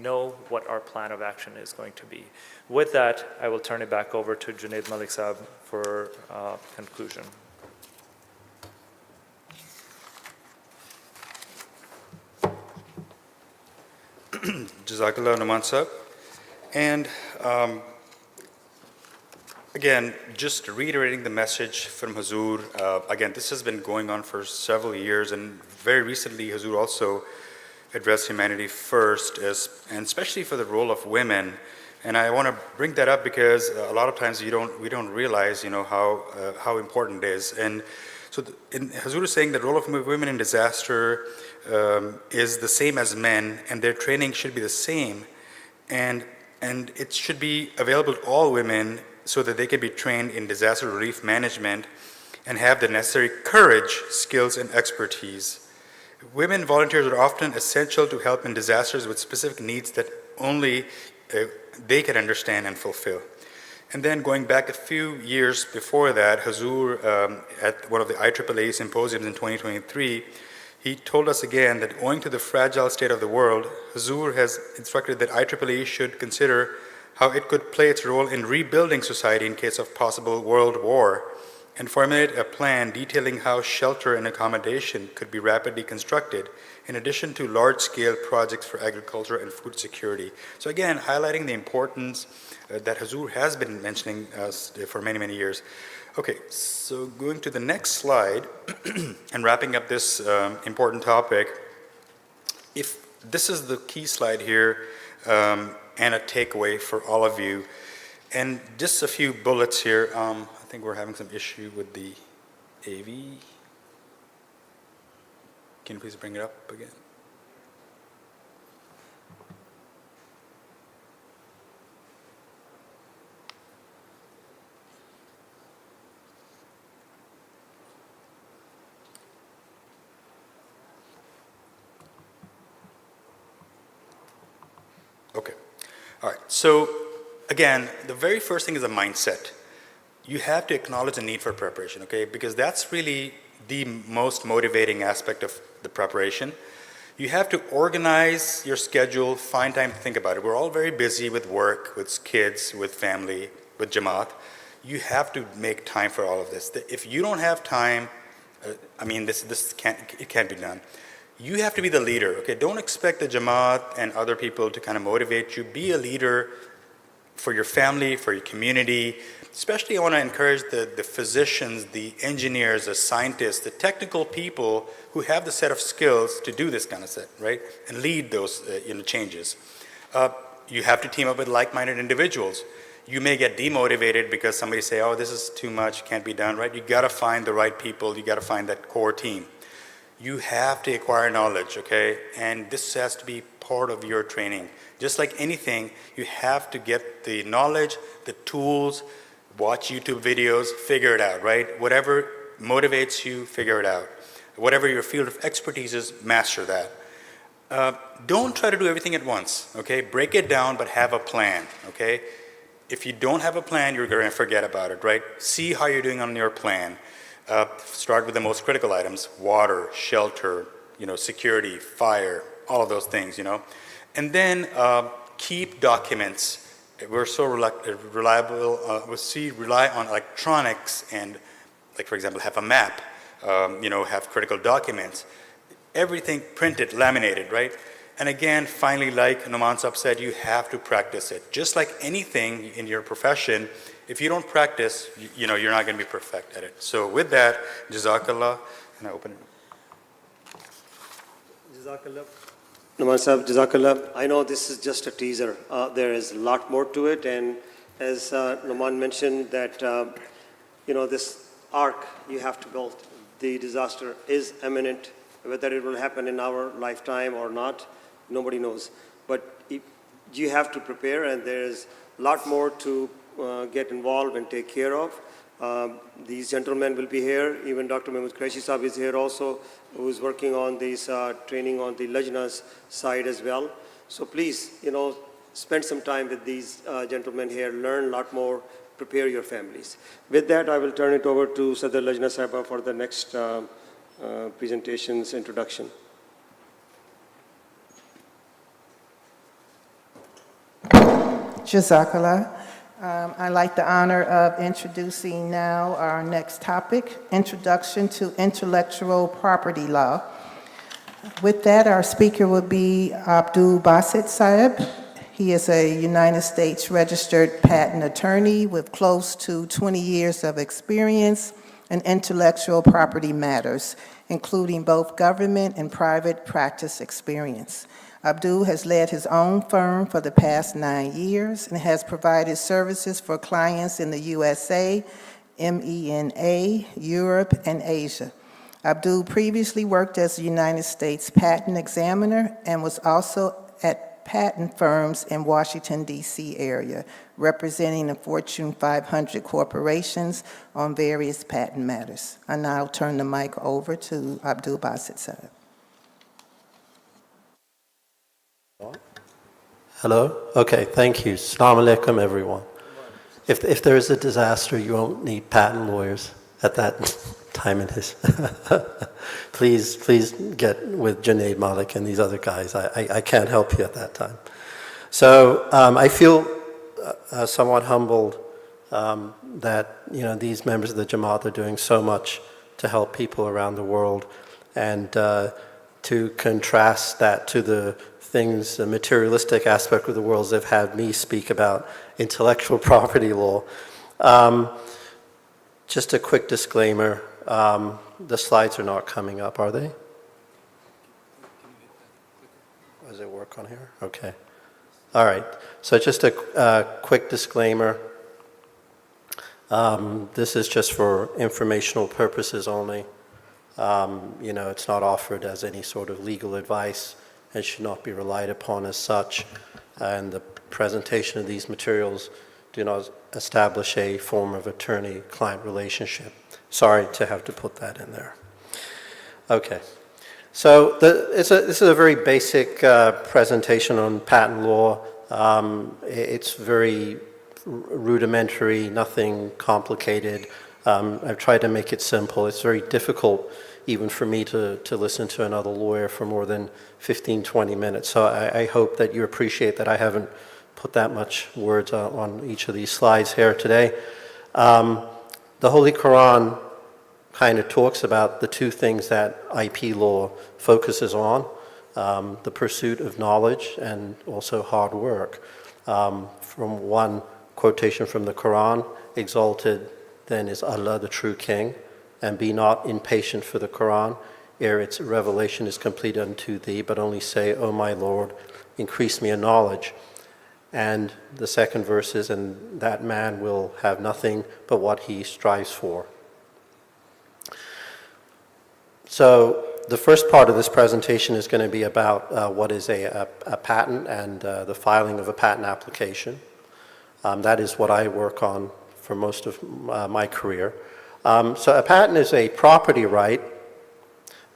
know what our plan of action is going to be. With that, I will turn it back over to Junaid Malik Sahib for conclusion. Jazakallah Nouman Sahib. And again, just reiterating the message from Hazur, again, this has been going on for several years, and very recently Hazur also addressed humanity first, and especially for the role of women. And I want to bring that up because a lot of times we don't realize, how important it is. And so Hazur is saying the role of women in disaster is the same as men, and their training should be the same, and it should be available to all women so that they can be trained in disaster relief management and have the necessary courage, skills, and expertise. Women volunteers are often essential to help in disasters with specific needs that only they can understand and fulfill. And then going back a few years before that, Hazur, at one of the IAAAE symposiums in 2023, he told us again that owing to the fragile state of the world, Hazur has instructed that IAAAE should consider how it could play its role in rebuilding society in case of possible world war, and formulate a plan detailing how shelter and accommodation could be rapidly constructed, in addition to large-scale projects for agriculture and food security. So again, highlighting the importance that Hazur has been mentioning for many, many years. Okay, so going to the next slide and wrapping up this important topic, if this is the key slide here and a takeaway for all of you, and just a few bullets here. I think we're having some issue with the AV. Can you please bring it up again? Okay. All right. So again, the very first thing is a mindset. You have to acknowledge the need for preparation, okay? Because that's really the most motivating aspect of the preparation. You have to organize your schedule, find time to think about it. We're all very busy with work, with kids, with family, with Jamaat. You have to make time for all of this. If you don't have time, it can't be done. You have to be the leader, okay? Don't expect the Jamaat and other people to kind of motivate you. Be a leader for your family, for your community. Especially I want to encourage the physicians, the engineers, the scientists, the technical people who have the set of skills to do this kind of set, right? And lead those changes. You have to team up with like-minded individuals. You may get demotivated because somebody say, oh, this is too much, can't be done, right? You got to find the right people. You got to find that core team. You have to acquire knowledge, okay? And this has to be part of your training. Just like anything, you have to get the knowledge, the tools, watch YouTube videos, figure it out, right? Whatever motivates you, figure it out. Whatever your field of expertise is, master that. Don't try to do everything at once, okay? Break it down, but have a plan, okay? If you don't have a plan, you're going to forget about it, right? See how you're doing on your plan. Start with the most critical items: water, shelter, security, fire, all of those things, And then keep documents. We're so rely on electronics and like for example, have a map, have critical documents, everything printed, laminated, right? And again, finally, like Nouman Sahib said, you have to practice it. Just like anything in your profession, if you don't practice, you're not going to be perfect at it. So with that, Jazakallah, and I open it. Jazakallah. Nouman Sahib, Jazakallah. I know this is just a teaser. There is a lot more to it, and as Nouman mentioned that, this ark you have to build, the disaster is imminent. Whether it will happen in our lifetime or not, nobody knows. But you have to prepare, and there is a lot more to get involved and take care of. These gentlemen will be here. Even Dr. Mahmood Qureshi Sahib is here also, who is working on this training on the Lajna's side as well. So please, spend some time with these gentlemen here, learn a lot more, prepare your families. With that, I will turn it over to Sadr Lajna Sahiba for the next presentation's introduction. Jazakallah. I'd like the honor of introducing now our next topic, Introduction to Intellectual Property Law. With that, our speaker will be Abdul Basit Sahib. He is a United States registered patent attorney with close to 20 years of experience in intellectual property matters, including both government and private practice experience. Abdul has led his own firm for the past 9 years and has provided services for clients in the USA, MENA, Europe, and Asia. Abdul previously worked as a United States patent examiner and was also at patent firms in Washington, D.C. area, representing the Fortune 500 corporations on various patent matters. I now turn the mic over to Abdul Basit Sahib. Hello? Okay, thank you. Assalamu alaikum, everyone. If there is a disaster, you won't need patent lawyers at that time in his. Please get with Junaid, Malik, and these other guys. I can't help you at that time. So I feel somewhat humbled that these members of the Jamaat are doing so much to help people around the world, and to contrast that to the things, the materialistic aspect of the world, they've had me speak about intellectual property law. Just a quick disclaimer, the slides are not coming up, are they? Does it work on here? Okay. All right, so just a quick disclaimer. This is just for informational purposes only. It's not offered as any sort of legal advice and should not be relied upon as such. And the presentation of these materials do not establish a form of attorney-client relationship. Sorry to have to put that in there. Okay, so this is a very basic presentation on patent law. It's very rudimentary, nothing complicated. I've tried to make it simple. It's very difficult even for me to listen to another lawyer for more than 15, 20 minutes. So I hope that you appreciate that I haven't put that much words on each of these slides here today. The Holy Quran kind of talks about the two things that IP law focuses on, the pursuit of knowledge and also hard work. From one quotation from the Quran, exalted then is Allah the true King, and be not impatient for the Quran, ere its revelation is complete unto thee, but only say, O my Lord, increase me in knowledge. And the second verse is, and that man will have nothing but what he strives for. So the first part of this presentation is going to be about what is a patent and the filing of a patent application. That is what I work on for most of my career. So a patent is a property right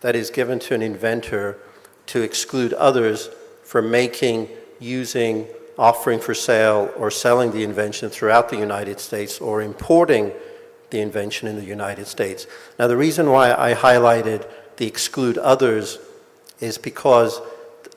that is given to an inventor to exclude others from making, using, offering for sale, or selling the invention throughout the United States, or importing the invention in the United States. Now, the reason why I highlighted the exclude others is because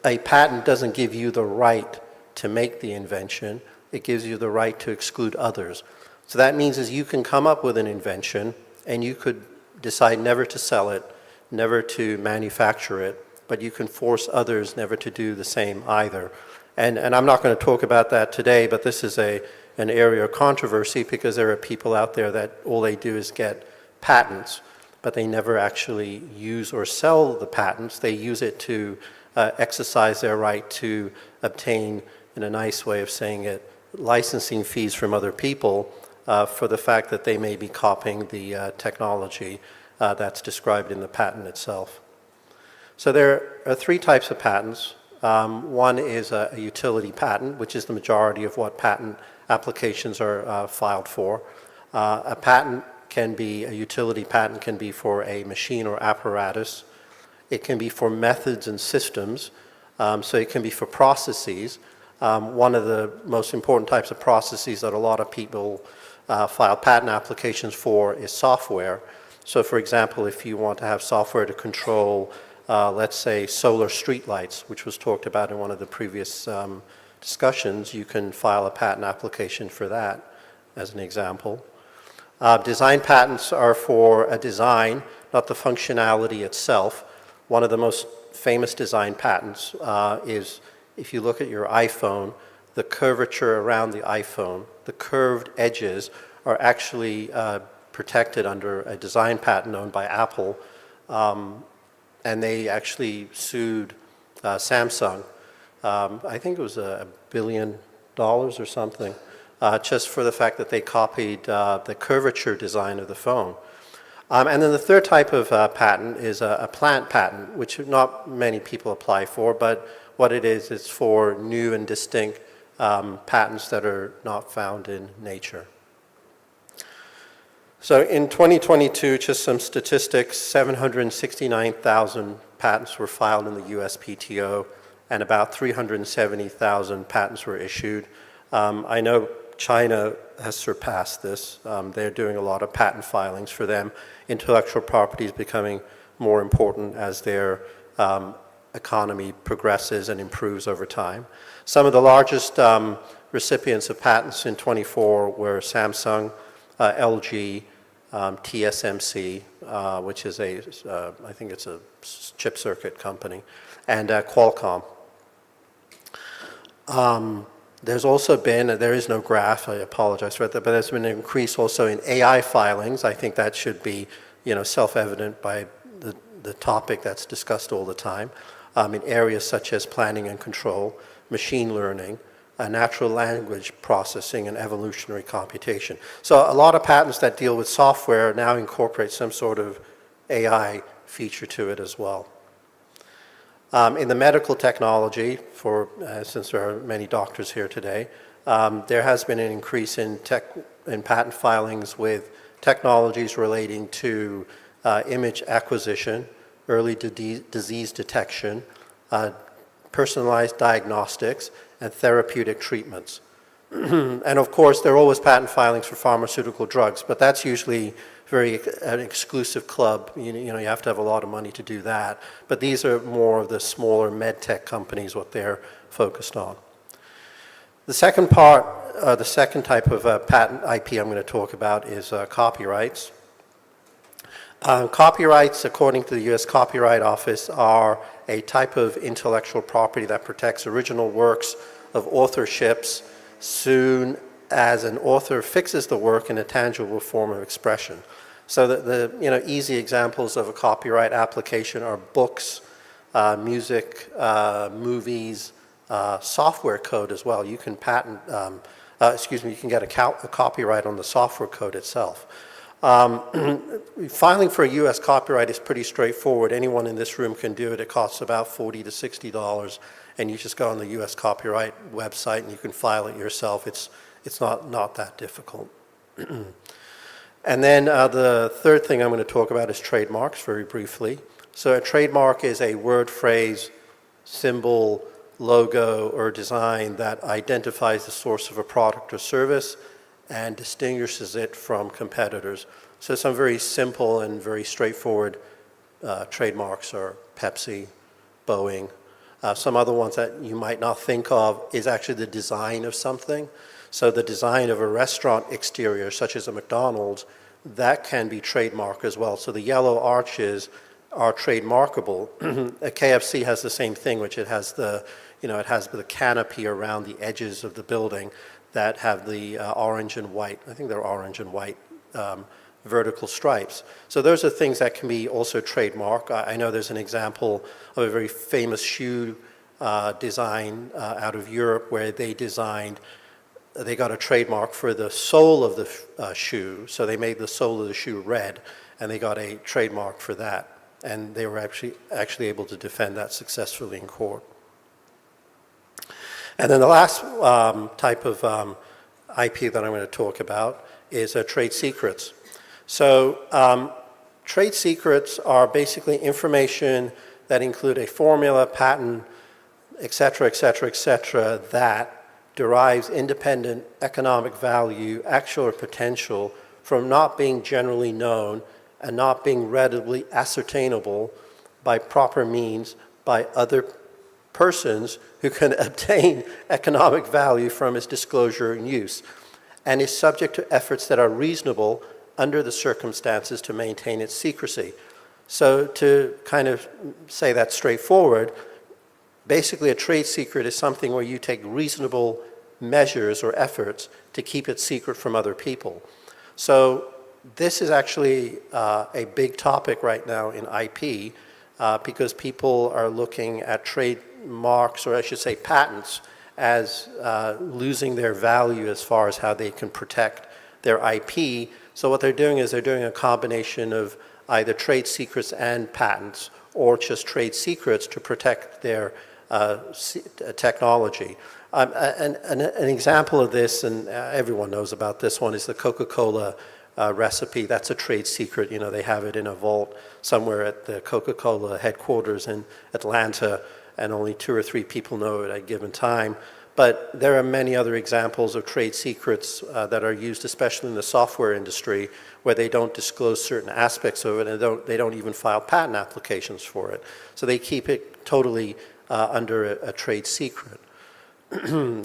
a patent doesn't give you the right to make the invention, it gives you the right to exclude others. So that means is you can come up with an invention and you could decide never to sell it, never to manufacture it, but you can force others never to do the same either. And I'm not going to talk about that today, but this is an area of controversy because there are people out there that all they do is get patents, but they never actually use or sell the patents. They use it to exercise their right to obtain, in a nice way of saying it, licensing fees from other people for the fact that they may be copying the technology that's described in the patent itself. So there are three types of patents. One is a utility patent, which is the majority of what patent applications are filed for. A patent can be, a utility patent can be for a machine or apparatus. It can be for methods and systems, so it can be for processes. One of the most important types of processes that a lot of people file patent applications for is software. So for example, if you want to have software to control, let's say, solar streetlights, which was talked about in one of the previous discussions, you can file a patent application for that, as an example. Design patents are for a design, not the functionality itself. One of the most famous design patents is, if you look at your iPhone, the curvature around the iPhone, the curved edges are actually protected under a design patent owned by Apple, and they actually sued Samsung. I think it was $1 billion or something, just for the fact that they copied the curvature design of the phone. And then the third type of patent is a plant patent, which not many people apply for, but what it is, it's for new and distinct patents that are not found in nature. So in 2022, just some statistics, 769,000 patents were filed in the USPTO, and about 370,000 patents were issued. I know China has surpassed this. They're doing a lot of patent filings for them. Intellectual property is becoming more important as their economy progresses and improves over time. Some of the largest recipients of patents in 24 were Samsung, LG, TSMC, which is I think it's a chip circuit company, and Qualcomm. There's also been, there is no graph, I apologize for that, but there's been an increase also in AI filings. I think that should be, self-evident by the topic that's discussed all the time, in areas such as planning and control, machine learning, natural language processing, and evolutionary computation. So a lot of patents that deal with software now incorporate some sort of AI feature to it as well. In the medical technology, since there are many doctors here today, there has been an increase in patent filings with technologies relating to image acquisition, early disease detection, personalized diagnostics, and therapeutic treatments. And of course, there are always patent filings for pharmaceutical drugs, but that's usually an exclusive club. You have to have a lot of money to do that. But these are more of the smaller med tech companies, what they're focused on. The second part, the second type of patent IP I'm going to talk about is copyrights. Copyrights, according to the U.S. Copyright Office, are a type of intellectual property that protects original works of authorships soon as an author fixes the work in a tangible form of expression. So the easy examples of a copyright application are books, music, movies, software code as well. You can patent, you can get a copyright on the software code itself. Filing for a U.S. copyright is pretty straightforward. Anyone in this room can do it. It costs about $40 to $60, and you just go on the U.S. copyright website and you can file it yourself. It's not that difficult. And then the third thing I'm going to talk about is trademarks, very briefly. So a trademark is a word, phrase, symbol, logo, or design that identifies the source of a product or service and distinguishes it from competitors. So some very simple and very straightforward trademarks are Pepsi, Boeing. Some other ones that you might not think of is actually the design of something. So the design of a restaurant exterior, such as a McDonald's, that can be trademarked as well. So the yellow arches are trademarkable. A KFC has the same thing, which it has the canopy around the edges of the building that have the orange and white, I think they're orange and white vertical stripes. So those are things that can be also trademarked. I know there's an example of a very famous shoe design out of Europe where they got a trademark for the sole of the shoe. So they made the sole of the shoe red, and they got a trademark for that. And they were actually able to defend that successfully in court. And then the last type of IP that I'm going to talk about is trade secrets. So trade secrets are basically information that include a formula, patent, et cetera, that derives independent economic value, actual or potential, from not being generally known and not being readily ascertainable by proper means by other persons who can obtain economic value from its disclosure and use, and is subject to efforts that are reasonable under the circumstances to maintain its secrecy. So to kind of say that straightforward, basically a trade secret is something where you take reasonable measures or efforts to keep it secret from other people. So this is actually a big topic right now in IP because people are looking at trademarks, or I should say patents, as losing their value as far as how they can protect their IP. So what they're doing is they're doing a combination of either trade secrets and patents, or just trade secrets to protect their technology. An example of this, and everyone knows about this one, is the Coca-Cola recipe. That's a trade secret. You know, they have it in a vault somewhere at the Coca-Cola headquarters in Atlanta, and only 2 or 3 people know it at a given time. But there are many other examples of trade secrets that are used, especially in the software industry, where they don't disclose certain aspects of it, and they don't even file patent applications for it. So they keep it totally under a trade secret.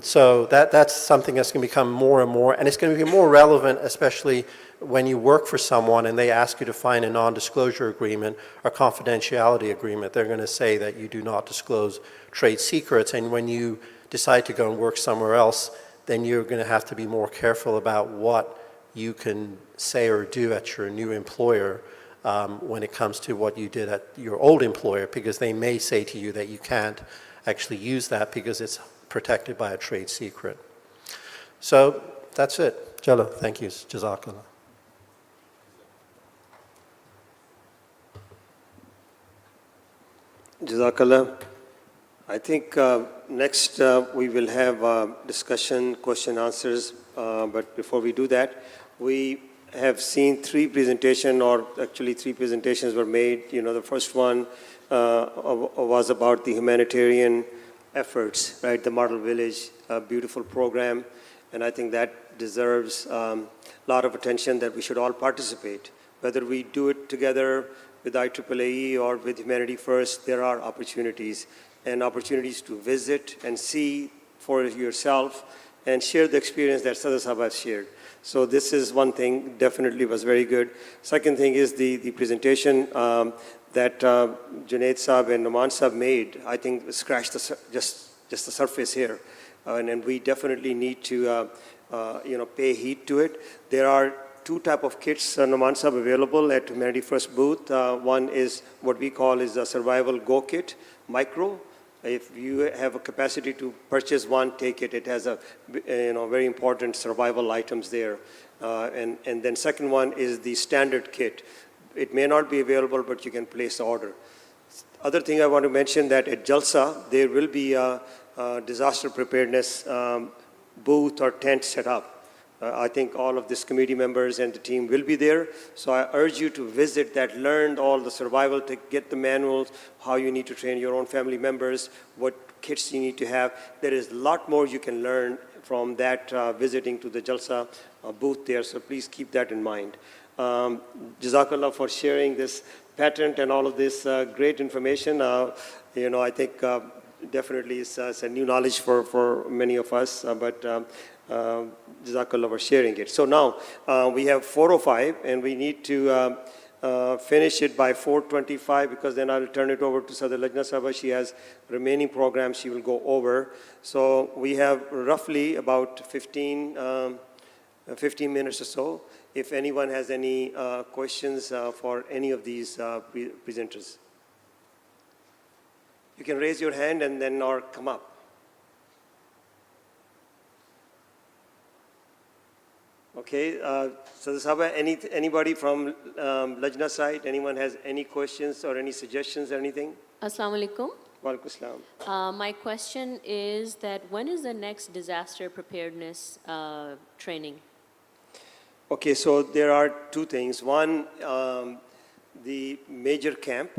So that's something that's going to become more and more, and it's going to be more relevant, especially when you work for someone and they ask you to find a non-disclosure agreement or confidentiality agreement. They're going to say that you do not disclose trade secrets, and when you decide to go and work somewhere else, then you're going to have to be more careful about what you can say or do at your new employer when it comes to what you did at your old employer, because they may say to you that you can't actually use that because it's protected by a trade secret. So that's it. Jalo, thank you. Jazakallah. Jazakallah. I think next we will have discussion, question, answers. But before we do that, we have seen 3 presentations, or actually 3 presentations were made. You know, the first one was about the humanitarian efforts, right? The Model Village, a beautiful program. And I think that deserves a lot of attention, that we should all participate. Whether we do it together with IAAAE or with Humanity First, there are opportunities, and opportunities to visit and see for yourself and share the experience that Sadr Sahab has shared. So this is one thing, definitely was very good. Second thing is the presentation that Junaid Sahab and Nouman Sahab made, I think scratched just the surface here. And we definitely need to pay heed to it. There are 2 type of kits, Nouman Sahab, available at Humanity First booth. One is what we call is a Survival Go Kit, micro. If you have a capacity to purchase one, take it. It has a very important survival items there. And then second one is the standard kit. It may not be available, but you can place the order. Other thing I want to mention, that at Jalsa, there will be a disaster preparedness booth or tent set up. I think all of this committee members and the team will be there. So I urge you to visit that, learn all the survival, to get the manuals, how you need to train your own family members, what kits you need to have. There is a lot more you can learn from that visiting to the Jalsa booth there. So please keep that in mind. Jazakallah for sharing this patent and all of this great information. I think definitely is a new knowledge for many of us, but Jazakallah for sharing it. So now we have 4:05 and we need to finish it by 4:25 because then I'll turn it over to Sadr Lajna Sahaba. She has remaining programs she will go over. So we have roughly about 15 minutes or so. If anyone has any questions for any of these presenters. You can raise your hand and then or come up. Okay, so Sahaba, anybody from Lajna side, anyone has any questions or any suggestions or anything? Assalamu alaikum. Wa alaikum assalam. My question is that when is the next disaster preparedness training? Okay, so there are two things. One, the major camp.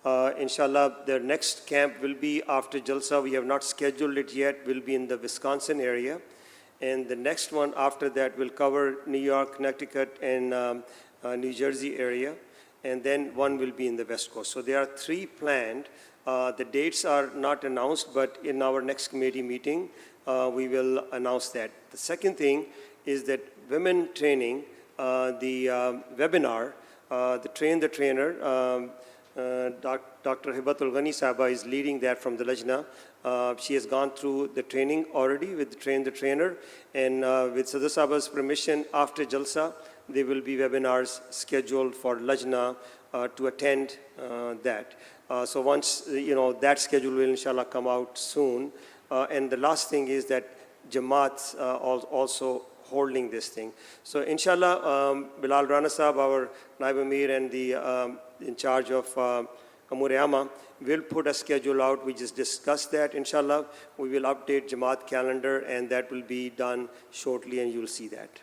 Inshallah, the next camp will be after Jalsa. We have not scheduled it yet. Will be in the Wisconsin area. And the next one after that will cover New York, Connecticut, and New Jersey area. And then one will be in the West Coast. So there are three planned. The dates are not announced, but in our next committee meeting, we will announce that. The second thing is that women training, the webinar, the Train the Trainer, Dr. Hibatul Ghani Sahaba is leading that from the Lajna. She has gone through the training already with Train the Trainer, and with Sadr Sahaba's permission, after Jalsa, there will be webinars scheduled for Lajna to attend that. So once, that schedule will inshallah come out soon. And the last thing is that Jamaat also holding this thing. So inshallah, Bilal Rana Sahab, our Naib Amir and the in charge of Amur-e-Amma, will put a schedule out. We just discussed that. Inshallah, we will update Jamaat calendar and that will be done shortly and you'll see that.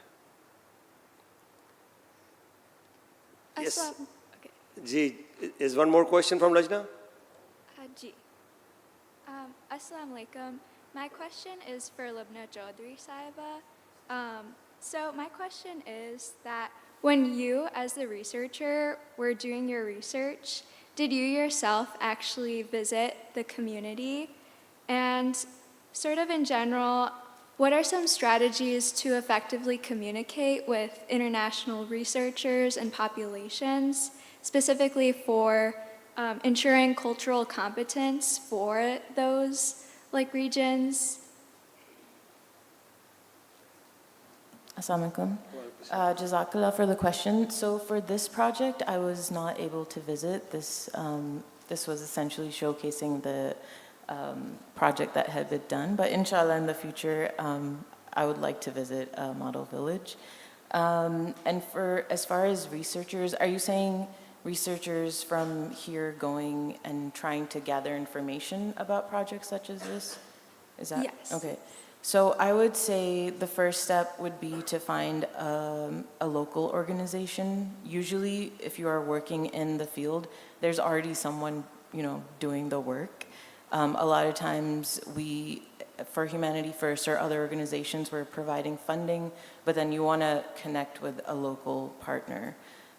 Yes. Okay. Ji, is one more question from Lajna? Ji. Assalamu alaikum. My question is for Lubna Chaudhry Sahiba. So my question is that when you, as the researcher, were doing your research, did you yourself actually visit the community? And sort of in general, what are some strategies to effectively communicate with international researchers and populations, specifically for ensuring cultural competence for those regions? Assalamu alaikum. Jazakallah for the question. So for this project, I was not able to visit. This was essentially showcasing the project that had been done. But inshallah, in the future, I would like to visit a model village. And as far as researchers, are you saying researchers from here going and trying to gather information about projects such as this? Is that? Yes. Okay. So I would say the first step would be to find a local organization. Usually, if you are working in the field, there's already someone, doing the work. A lot of times for Humanity First or other organizations, we're providing funding, but then you want to connect with a local partner.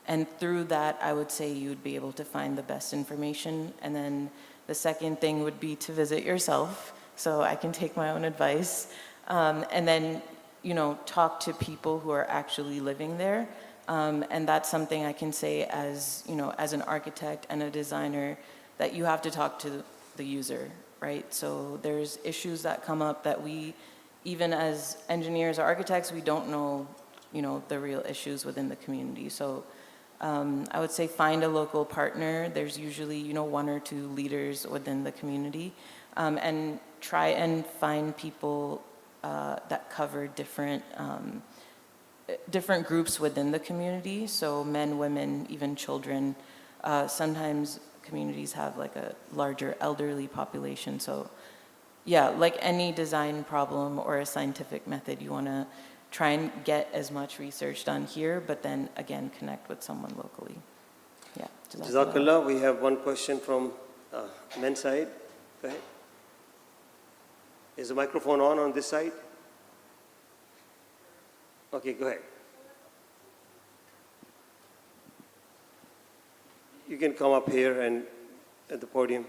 And through that, I would say you'd be able to find the best information. And then the second thing would be to visit yourself. So I can take my own advice, and then, talk to people who are actually living there. And that's something I can say as an architect and a designer, that you have to talk to the user, right? So there's issues that come up that we, even as engineers or architects, we don't know, the real issues within the community. So I would say find a local partner. There's usually, one or two leaders within the community, and try and find people that cover different groups within the community. So men, women, even children. Sometimes communities have like a larger elderly population. So yeah, like any design problem or a scientific method, you want to try and get as much research done here, but then again, connect with someone locally. Yeah. Jazakallah. We have one question from men's side. Go ahead. Is the microphone on this side? Okay, go ahead. You can come up here and at the podium.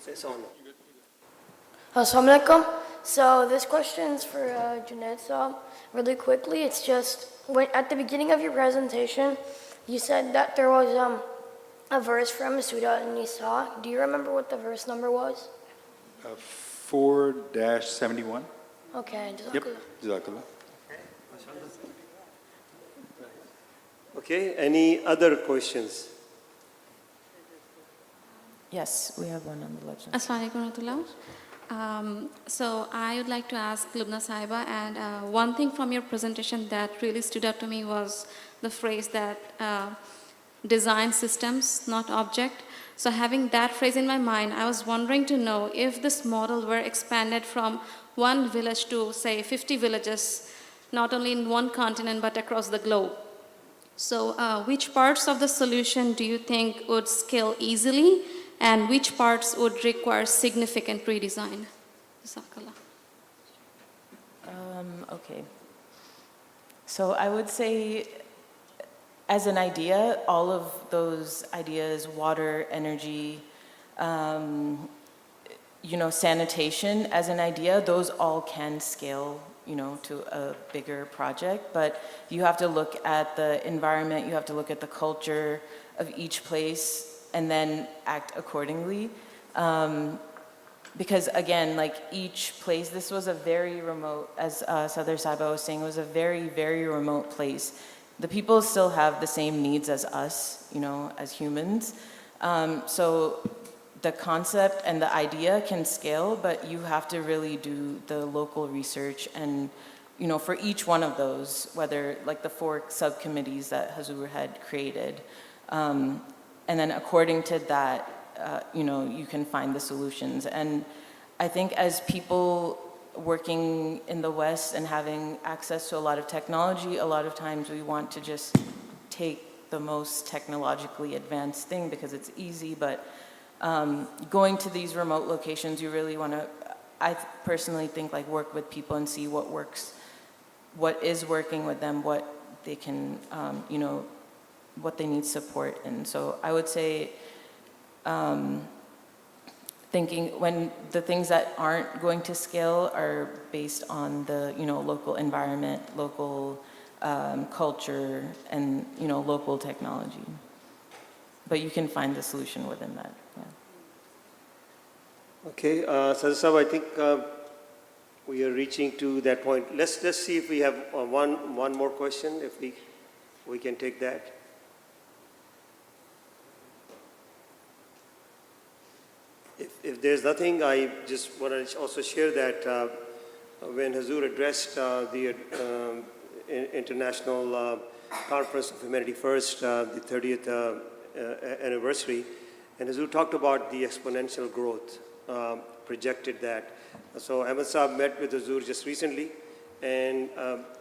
It's on. Assalamu alaikum. So this question's for Junaid Saab. Really quickly, it's just, at the beginning of your presentation, you said that there was a verse from Surah An-Nisa. Do you remember what the verse number was? 4-71. Okay, Yep. Jazakallah. Jazakallah. Okay, any other questions? Yes, we have one on the legend. Assalamu alaikum warahmatullah. So I would like to ask Lubna Sahiba, and one thing from your presentation that really stood out to me was the phrase that design systems, not object. So having that phrase in my mind, I was wondering to know if this model were expanded from one village to, say, 50 villages, not only in one continent but across the globe. So which parts of the solution do you think would scale easily, and which parts would require significant redesign? Jazakallah. Okay. So I would say, as an idea, all of those ideas, water, energy, sanitation, as an idea, those all can scale, to a bigger project. But you have to look at the environment, you have to look at the culture of each place, and then act accordingly. Because again, like each place, this was a very remote, as Sadr Sahiba was saying, it was a very, very remote place. The people still have the same needs as us, as humans. So the concept and the idea can scale, but you have to really do the local research and, for each one of those, whether like the 4 subcommittees that Hazur had created. And then according to that, you can find the solutions. And I think as people working in the West and having access to a lot of technology, a lot of times we want to just take the most technologically advanced thing because it's easy, but going to these remote locations, you really want to, I personally think, like work with people and see what works, what is working with them, what they can, what they need support in. So I would say thinking when the things that aren't going to scale are based on the, local environment, local culture, and, local technology. But you can find the solution within that, yeah. Okay, Sadr Saab, I think we are reaching to that point. Let's just see if we have one more question, if we can take that. If there's nothing, I just want to also share that when Hazur addressed the International Conference of Humanity First, the 30th anniversary, and Hazur talked about the exponential growth, projected that. So Ahmad Saab met with Hazur just recently, and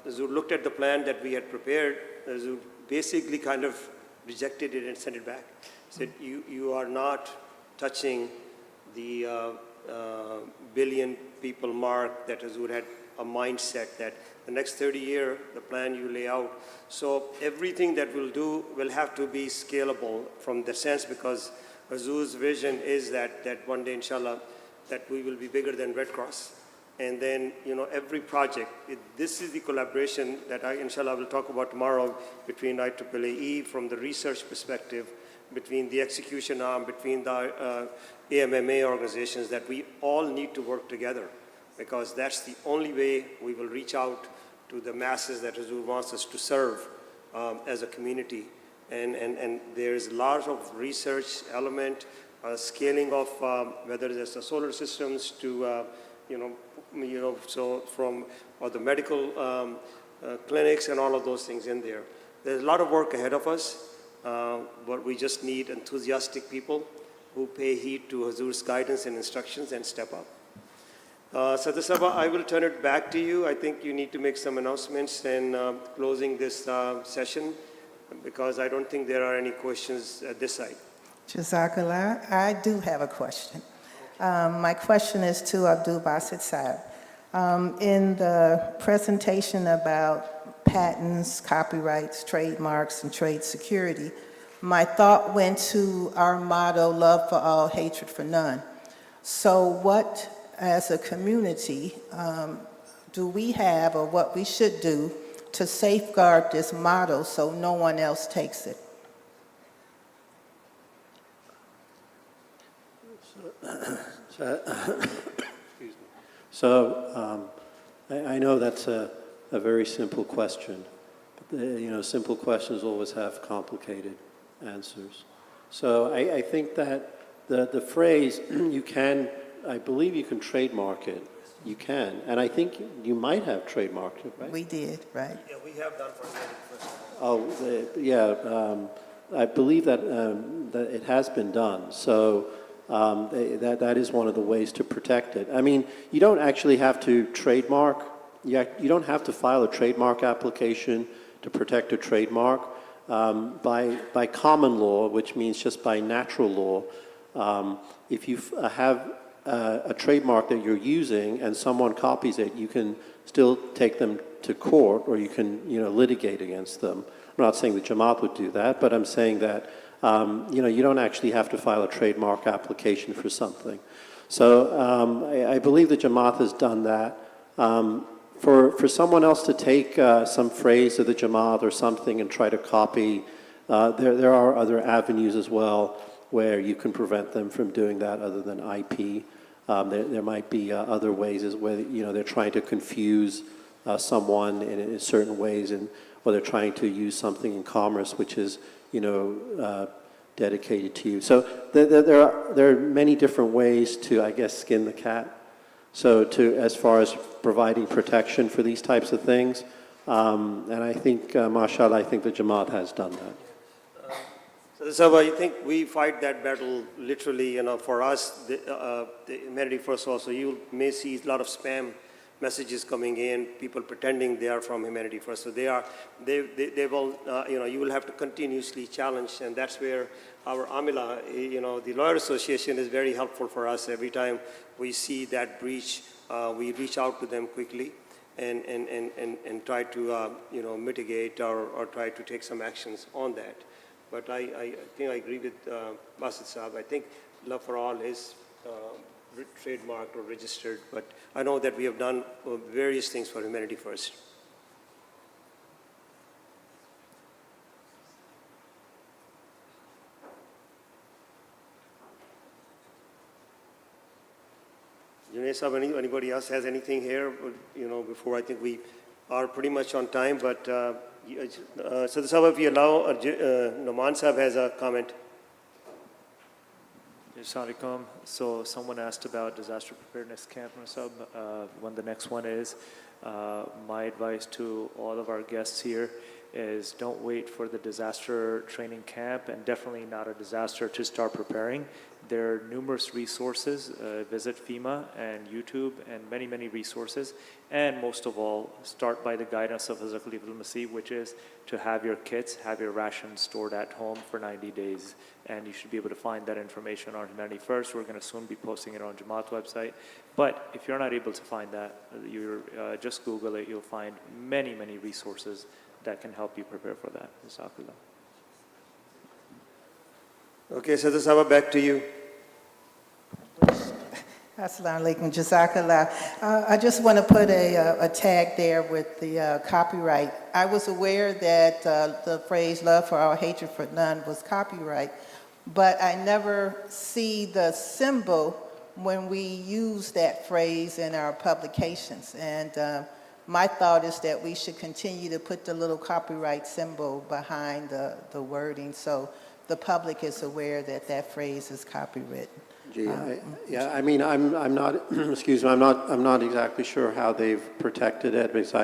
Hazur looked at the plan that we had prepared. Hazur basically kind of rejected it and sent it back. Said, you are not touching the billion people mark that Hazur had a mindset that the next 30 years, the plan you lay out. So everything that we'll do will have to be scalable from the sense, because Hazur's vision is that one day, inshallah, that we will be bigger than Red Cross. And then, every project, this is the collaboration that I, inshallah, will talk about tomorrow between IAAAE from the research perspective, between the execution arm, between the AMMA organizations, that we all need to work together, because that's the only way we will reach out to the masses that Hazur wants us to serve as a community. And there's a lot of research element, scaling of whether it's the solar systems to, so from or the medical clinics and all of those things in there. There's a lot of work ahead of us, but we just need enthusiastic people who pay heed to Hazur's guidance and instructions and step up. Sadr Saab, I will turn it back to you. I think you need to make some announcements and closing this session, because I don't think there are any questions at this side. Jazakallah. I do have a question. My question is to Basit Saab. In the presentation about patents, copyrights, trademarks, and trade security, my thought went to our motto, love for all, hatred for none. So what, as a community, do we have, or what we should do to safeguard this model so no one else takes it? So I know that's a very simple question. But simple questions always have complicated answers. So I think that the phrase, I believe you can trademark it. You can. And I think you might have trademarked it, right? We did, right? Yeah, we have done for many first. I believe that it has been done. So that is one of the ways to protect it. I mean, you don't actually have to trademark. You don't have to file a trademark application to protect a trademark. By common law, which means just by natural law, if you have a trademark that you're using and someone copies it, you can still take them to court, or you can litigate against them. I'm not saying the Jamaat would do that, but I'm saying that you don't actually have to file a trademark application for something. So I believe the Jamaat has done that. For someone else to take some phrase of the Jamaat or something and try to copy, there are other avenues as well where you can prevent them from doing that other than IP. There might be other ways where they're trying to confuse someone in certain ways, or they're trying to use something in commerce which is dedicated to you. So there are many different ways to, I guess, skin the cat. So as far as providing protection for these types of things, and I think, mashallah, I think the Jamaat has done that. So I think we fight that battle literally, for us, the Humanity First also. You may see a lot of spam messages coming in, people pretending they are from Humanity First. So they will, you will have to continuously challenge, and that's where our Amila, the Lawyer Association is very helpful for us. Every time we see that breach, we reach out to them quickly and try to, mitigate or try to take some actions on that. But I think I agree with Basit Saab. I think Love for All is trademarked or registered, but I know that we have done various things for Humanity First. Junaid Saab, anybody else has anything here? Before, I think we are pretty much on time, but Sadr Saab, if you allow, Nouman Saab has a comment. Assalamualaikum. So someone asked about disaster preparedness camp, when the next one is. My advice to all of our guests here is don't wait for the disaster training camp, and definitely not a disaster to start preparing. There are numerous resources. Visit FEMA and YouTube and many, many resources. And most of all, start by the guidance of Hazrat Khalifa al-Masih, which is to have your kits, have your rations stored at home for 90 days. And you should be able to find that information on Humanity First. We're going to soon be posting it on Jamaat website. But if you're not able to find that, just Google it. You'll find many, many resources that can help you prepare for that. Jazakallah. Okay, Sadr Saab, back to you. Assalamu alaikum, jazakallah. I just want to put a tag there with the copyright. I was aware that the phrase love for all, hatred for none was copyright, but I never see the symbol when we use that phrase in our publications. And my thought is that we should continue to put the little copyright symbol behind the wording so the public is aware that that phrase is copywritten. I mean, I'm not, excuse me, I'm not exactly sure how they've protected it, because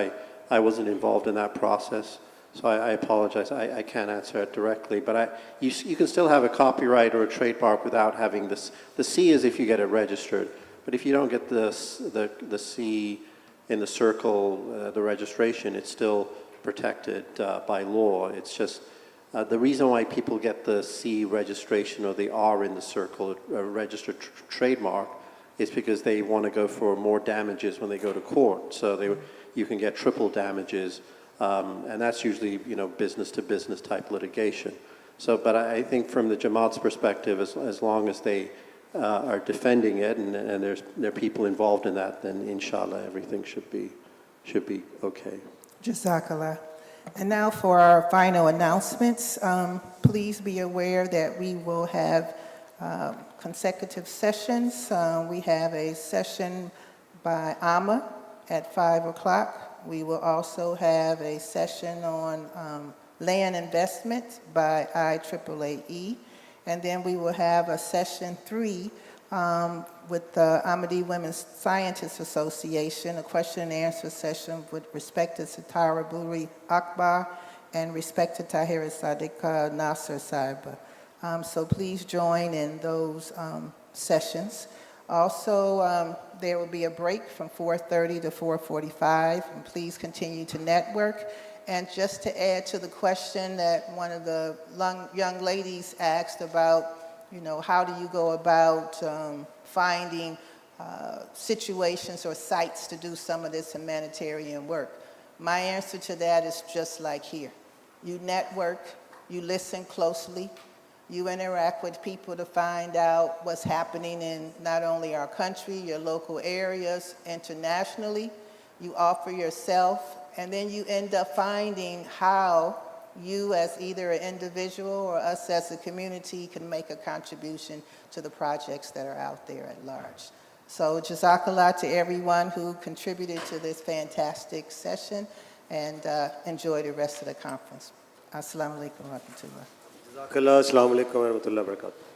I wasn't involved in that process. So I apologize. I can't answer it directly, but you can still have a copyright or a trademark without having this. The C is if you get it registered, but if you don't get the C in the circle, the registration, it's still protected by law. It's just the reason why people get the C registration or the R in the circle, a registered trademark, is because they want to go for more damages when they go to court. So you can get triple damages, and that's usually business to business type litigation. So, but I think from the Jamaat's perspective, as long as they are defending it, and there are people involved in that, then inshallah everything should be okay. Jazakallah. And now for our final announcements. Please be aware that we will have consecutive sessions. We have a session by Ahmad at 5 o'clock. We will also have a session on land investment by IAAAE. And then we will have a session 3 with the Ahmadi Women's Scientists Association, a question and answer session with respect to Satara Buri Akbar and respect to Tahira Sadiqa Nasser Saiba. So please join in those sessions. Also, there will be a break from 4:30 to 4:45, and please continue to network. And just to add to the question that one of the young ladies asked about, how do you go about finding situations or sites to do some of this humanitarian work? My answer to that is just like here. You network, you listen closely, you interact with people to find out what's happening in not only our country, your local areas, internationally. You offer yourself, and then you end up finding how you as either an individual or us as a community can make a contribution to the projects that are out there at large. So Jazakallah to everyone who contributed to this fantastic session, and enjoy the rest of the conference. Assalamu alaikum wa rahmatullah. Jazakallah. Assalamu alaikum wa rahmatullahi wa barakatuh.